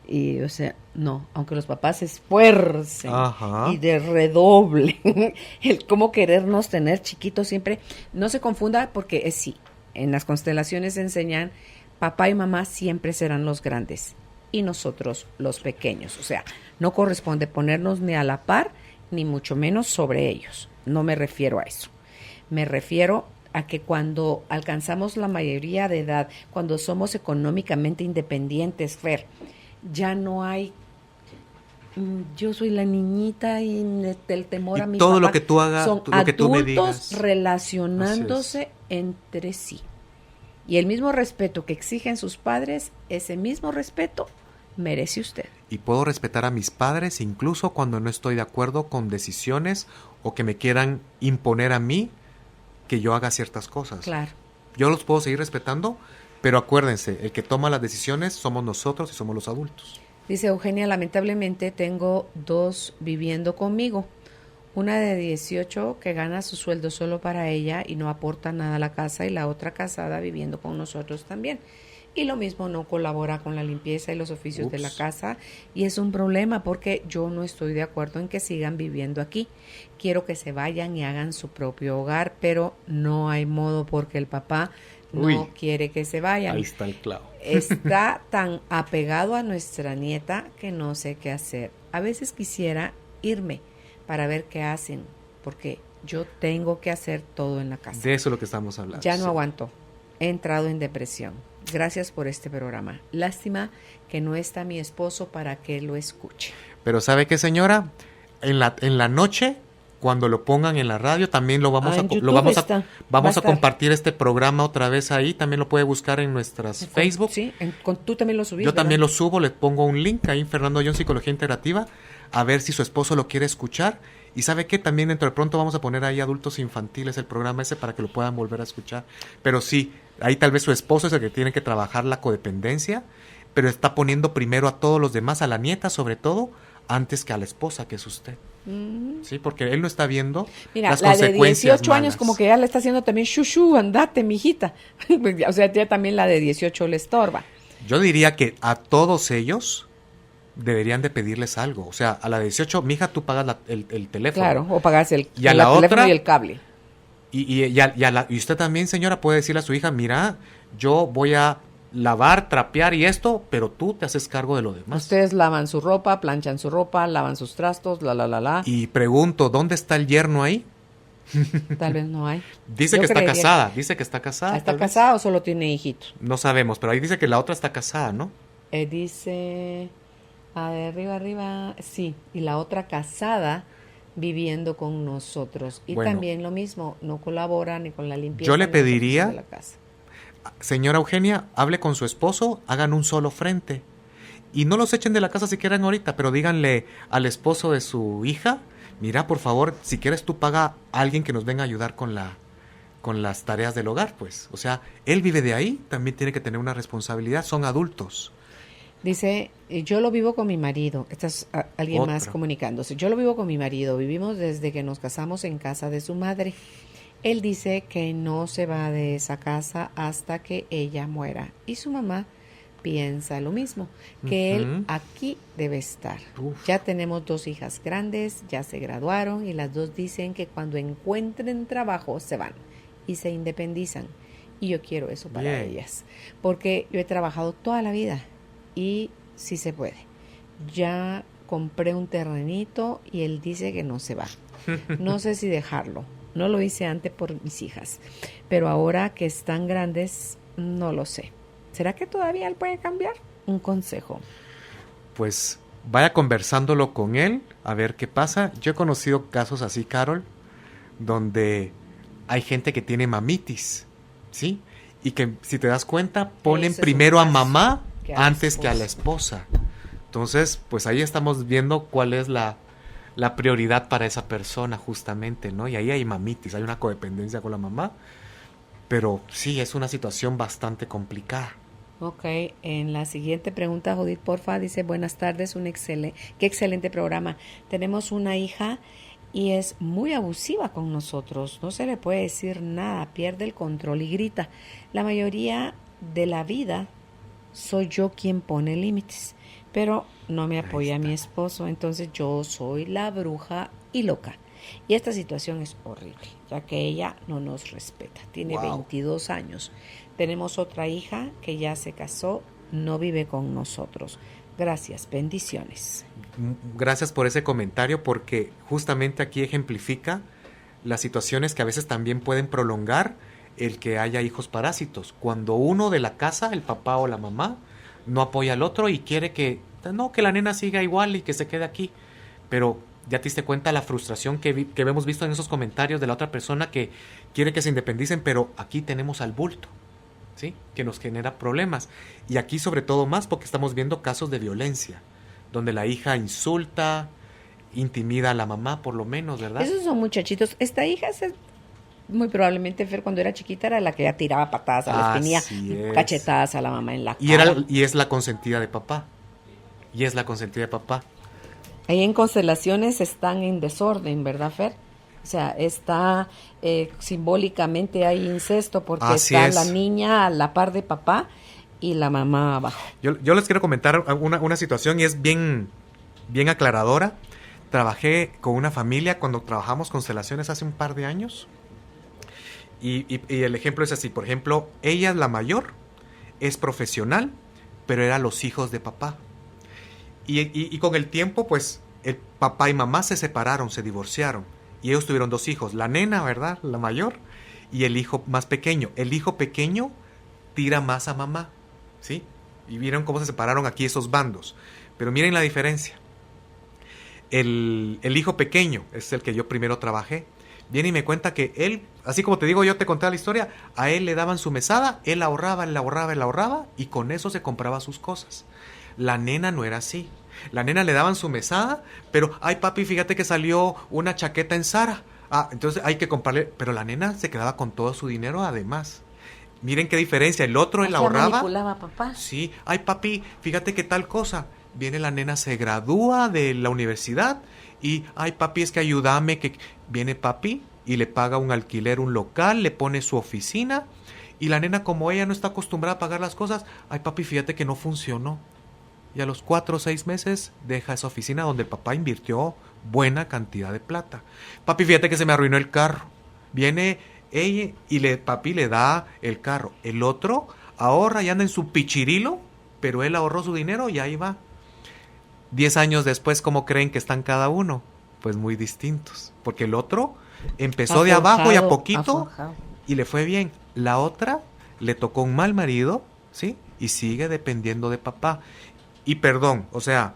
y o sea, no, aunque los papás se esfuercen y de redoble, el cómo querernos tener chiquitos siempre, no se confunda porque sí, en las constelaciones enseñan, papá y mamá siempre serán los grandes y nosotros los pequeños, o sea, no corresponde ponernos ni a la par, ni mucho menos sobre ellos. No me refiero a eso. Me refiero a que cuando alcanzamos la mayoría de edad, cuando somos económicamente independientes, Fer, ya no hay yo soy la niñita y el temor a mi todo papá. Lo que tú hagas, son lo que tú me digas. Adultos relacionándose entre sí. Y el mismo respeto que exigen sus padres, ese mismo respeto merece usted. Y puedo respetar a mis padres incluso cuando no estoy de acuerdo con decisiones o que me quieran imponer a mí que yo haga ciertas cosas. Claro. Yo los puedo seguir respetando, pero acuérdense, el que toma las decisiones somos nosotros y somos los adultos. Dice Eugenia, lamentablemente tengo 2 viviendo conmigo. Una de 18 que gana su sueldo solo para ella y no aporta nada a la casa, y la otra casada viviendo con nosotros también. Y lo mismo, no colabora con la limpieza y los oficios de la casa, y es un problema porque yo no estoy de acuerdo en que sigan viviendo aquí. Quiero que se vayan y hagan su propio hogar, pero no hay modo porque el papá no quiere que se vayan. Ahí está el clavo. Está tan apegado a nuestra nieta que no sé qué hacer. A veces quisiera irme para ver qué hacen, porque yo tengo que hacer todo en la casa. De eso es lo que estamos hablando. Ya no aguanto. He entrado en depresión. Gracias por este programa. Lástima que no está mi esposo para que lo escuche. Pero ¿sabe qué, señora? En la noche, cuando lo pongan en la radio, también vamos a compartir este programa otra vez ahí. También lo puede buscar en nuestras Facebook. Sí, tú también lo subís. Yo también lo subo, le pongo un link ahí en Fernando Ayón Psicología Integrativa, a ver si su esposo lo quiere escuchar. Y ¿sabe qué? También dentro de pronto vamos a poner ahí Adultos Infantiles, el programa ese, para que lo puedan volver a escuchar. Pero sí, ahí tal vez su esposo es el que tiene que trabajar la codependencia, pero está poniendo primero a todos los demás, a la nieta sobre todo, antes que a la esposa, que es usted. Sí, porque él no está viendo las la consecuencias de 18 malas. Años como que ya le está haciendo también shushu, andate, mijita. O sea, ya también la de 18 le estorba. Yo diría que a todos ellos deberían de pedirles algo. O sea, a la de 18, mija, tú pagas el teléfono. Claro, o pagas el teléfono y el cable. Y usted también, señora, puede decirle a su hija, mira, yo voy a lavar, trapear y esto, pero tú te haces cargo de lo demás. Ustedes lavan su ropa, planchan su ropa, lavan sus trastos, la. Y pregunto, ¿dónde está el yerno ahí? Tal vez no hay. Dice que está casada. ¿Está casada o solo tiene hijitos? No sabemos, pero ahí dice que la otra está casada, ¿no? Dice, de arriba, sí, y la otra casada viviendo con nosotros. Y bueno, también lo mismo, no colabora ni con la limpieza. Yo le pediría, de la casa. Señora Eugenia, hable con su esposo, hagan un solo frente. Y no los echen de la casa si quieren ahorita, pero díganle al esposo de su hija, mira, por favor, si quieres tú paga a alguien que nos venga a ayudar con las tareas del hogar, pues. O sea, él vive de ahí, también tiene que tener una responsabilidad, son adultos. Dice, yo lo vivo con mi marido. Esta es alguien más comunicándose. Yo lo vivo con mi marido. Vivimos desde que nos casamos en casa de su madre. Él dice que no se va de esa casa hasta que ella muera. Y su mamá piensa lo mismo, que él aquí debe estar. Ya tenemos 2 hijas grandes, ya se graduaron y las 2 dicen que cuando encuentren trabajo se van y se independizan. Y yo quiero eso para ellas. Porque yo he trabajado toda la vida. Y sí se puede. Ya compré un terrenito y él dice que no se va. No sé si dejarlo. No lo hice antes por mis hijas. Pero ahora que están grandes, no lo sé. ¿Será que todavía él puede cambiar? Un consejo. Pues vaya conversándolo con él, a ver qué pasa. Yo he conocido casos así, Carol, donde hay gente que tiene mamitis, ¿sí? Y que, si te das cuenta, ponen primero a mamá antes que a la esposa. Entonces, pues ahí estamos viendo cuál es la prioridad para esa persona justamente, ¿no? Y ahí hay mamitis, hay una codependencia con la mamá, pero sí, es una situación bastante complicada. Ok, en la siguiente pregunta, Judith, porfa, dice, buenas tardes, qué excelente programa. Tenemos una hija y es muy abusiva con nosotros, no se le puede decir nada, pierde el control y grita. La mayoría de la vida soy yo quien pone límites, pero no me apoya mi esposo, entonces yo soy la bruja y loca. Y esta situación es horrible, ya que ella no nos respeta. Tiene 22 años. Tenemos otra hija que ya se casó, no vive con nosotros. Gracias, bendiciones. Gracias por ese comentario, porque justamente aquí ejemplifica las situaciones que a veces también pueden prolongar el que haya hijos parásitos. Cuando uno de la casa, el papá o la mamá, no apoya al otro y quiere que la nena siga igual y que se quede aquí. Pero ya te diste cuenta la frustración que hemos visto en esos comentarios de la otra persona que quiere que se independicen, pero aquí tenemos al bulto, ¿sí? Que nos genera problemas. Y aquí sobre todo más porque estamos viendo casos de violencia, donde la hija insulta, intimida a la mamá por lo menos, ¿verdad? Esos son muchachitos. Esta hija es muy probablemente, Fer, cuando era chiquita era la que ya tiraba patadas, les tenía cachetadas a la mamá en la cara. Y es la consentida de papá. Ahí en constelaciones están en desorden, ¿verdad, Fer? O sea, está simbólicamente hay incesto porque Así está es. la niña a la par de papá y la mamá abajo. Yo les quiero comentar una situación y es bien aclaradora. Trabajé con una familia cuando trabajamos constelaciones hace un par de años. Y el ejemplo es así. Por ejemplo, ella es la mayor, es profesional, pero eran los hijos de papá. Y con el tiempo, pues, el papá y mamá se separaron, se divorciaron. Y ellos tuvieron 2 hijos. La nena, ¿verdad? La mayor. Y el hijo más pequeño. El hijo pequeño tira más a mamá. ¿Sí? Y vieron cómo se separaron aquí esos bandos. Pero miren la diferencia. El hijo pequeño es el que yo primero trabajé. Viene y me cuenta que él, así como te digo, yo te conté la historia, a él le daban su mesada, él ahorraba, y con eso se compraba sus cosas. La nena no era así. La nena le daban su mesada, pero, ay papi, fíjate que salió una chaqueta en Zara. Entonces hay que comprarle, pero la nena se quedaba con todo su dinero además. Miren qué diferencia, el otro él ahorraba. ¿Manipulaba a papá? Sí, ay papi, fíjate que tal cosa. Viene la nena, se gradúa de la universidad y, ay papi, es que ayúdame, que viene papi y le paga un alquiler, un local, le pone su oficina y la nena, como ella no está acostumbrada a pagar las cosas, ay papi, fíjate que no funcionó. Y a los 4 o 6 meses deja esa oficina donde el papá invirtió buena cantidad de plata. Papi, fíjate que se me arruinó el carro. Viene ella y papi le da el carro. El otro ahorra y anda en su pichirilo, pero él ahorró su dinero y ahí va. 10 años después, ¿cómo creen que están cada uno? Pues muy distintos. Porque el otro empezó de abajo y a poquito y le fue bien. La otra le tocó un mal marido, ¿sí? Y sigue dependiendo de papá. Y perdón, o sea,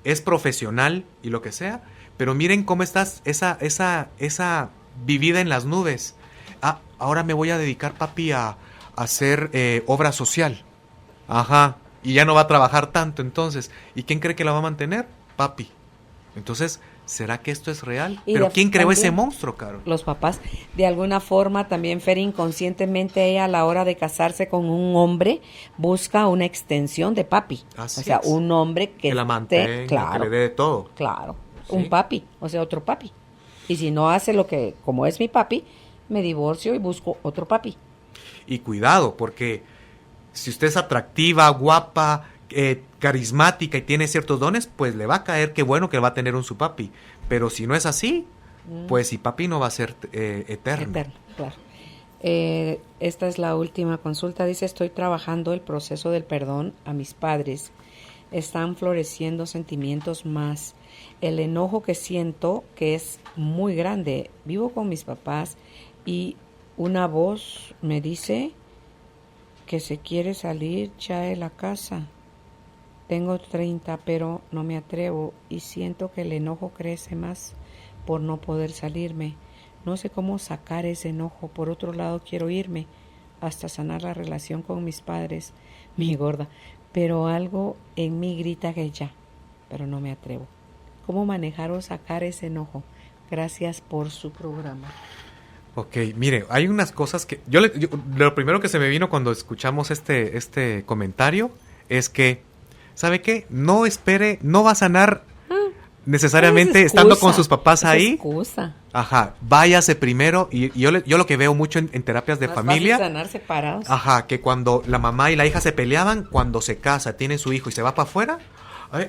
es profesional y lo que sea, pero miren cómo estás esa vivida en las nubes. Ahora me voy a dedicar, papi, a hacer obra social. Ajá. Y ya no va a trabajar tanto, entonces. ¿Y quién cree que la va a mantener? Papi. Entonces, ¿será que esto es real? ¿Pero quién creó ese monstruo, Carol? Los papás. De alguna forma, también, Fer, inconscientemente, ella a la hora de casarse con un hombre, busca una extensión de papi. Así o sea, es. un hombre que la mantenga, claro, que le dé todo. Claro, ¿Sí? un papi, o sea, otro papi. Y si no hace lo que, como es mi papi, me divorcio y busco otro papi. Y cuidado, porque si usted es atractiva, guapa, carismática y tiene ciertos dones, pues le va a caer, qué bueno que va a tener un su papi. Pero si no es así, pues si papi no va a ser eterno. Eterno, claro. Esta es la última consulta. Dice, estoy trabajando el proceso del perdón a mis padres. Están floreciendo sentimientos más. El enojo que siento, que es muy grande. Vivo con mis papás y una voz me dice que se quiere salir ya de la casa. Tengo 30, pero no me atrevo y siento que el enojo crece más por no poder salirme. No sé cómo sacar ese enojo. Por otro lado, quiero irme hasta sanar la relación con mis padres, mi gorda. Pero algo en mí grita que ya, pero no me atrevo. ¿Cómo manejar o sacar ese enojo? Gracias por su programa. Ok, mire, hay unas cosas que... lo primero que se me vino cuando escuchamos este comentario es que, ¿sabe qué? No espere, no va a sanar necesariamente estando con sus papás ahí. Excusa. Ajá, váyase primero. Y yo lo que veo mucho en terapias de Más familia. fácil sanar separados. Ajá, que cuando la mamá y la hija se peleaban, cuando se casa, tiene su hijo y se va para afuera,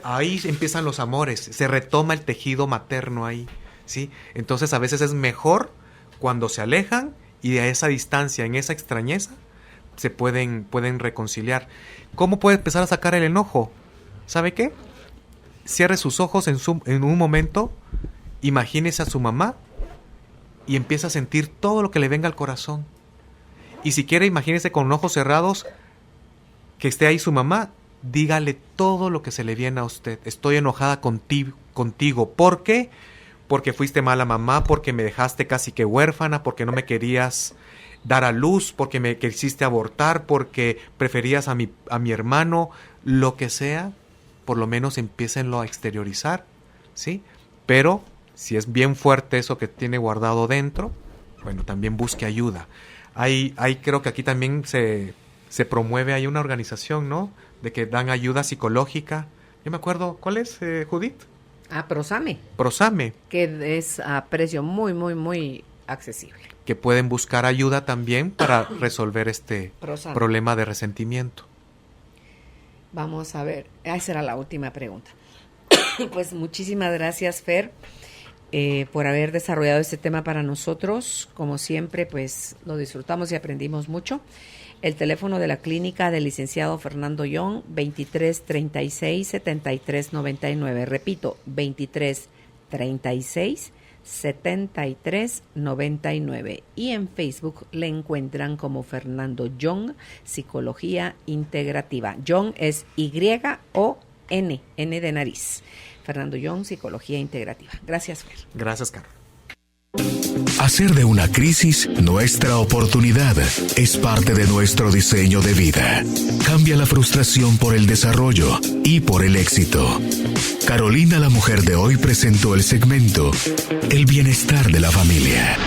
ahí empiezan los amores, se retoma el tejido materno ahí, ¿sí? Entonces a veces es mejor cuando se alejan y a esa distancia, en esa extrañeza, se pueden reconciliar. ¿Cómo puede empezar a sacar el enojo? ¿Sabe qué? Cierre sus ojos en un momento, imagínese a su mamá y empieza a sentir todo lo que le venga al corazón. Y si quiere, imagínese con ojos cerrados que esté ahí su mamá, dígale todo lo que se le viene a usted. Estoy enojada contigo. ¿Por qué? Porque fuiste mala mamá, porque me dejaste casi que huérfana, porque no me querías dar a luz, porque me quisiste abortar, porque preferías a mi hermano, lo que sea, por lo menos empiécenlo a exteriorizar, ¿sí? Pero si es bien fuerte eso que tiene guardado dentro, bueno, también busque ayuda. Hay creo que aquí también se promueve, hay una organización, ¿no? De que dan ayuda psicológica. Yo me acuerdo, ¿cuál es, Judith? Prosame. Prosame. Que es a precio muy, muy, muy accesible. Que pueden buscar ayuda también para resolver este Prosame. problema de resentimiento. Vamos a ver, esa era la última pregunta. Pues muchísimas gracias, Fer, por haber desarrollado este tema para nosotros. Como siempre, pues lo disfrutamos y aprendimos mucho. El teléfono de la clínica del licenciado Fernando Young, 2336-7399. Repito, 2336-7399. Y en Facebook le encuentran como Fernando Young, Psicología Integrativa. Young es Y-O-N, N de nariz. Fernando Young, Psicología Integrativa. Gracias, Fer. Gracias, Carol. Hacer de una crisis nuestra oportunidad es parte de nuestro diseño de vida. Cambia la frustración por el desarrollo y por el éxito. Carolina, la mujer de hoy, presentó el segmento El bienestar de la familia.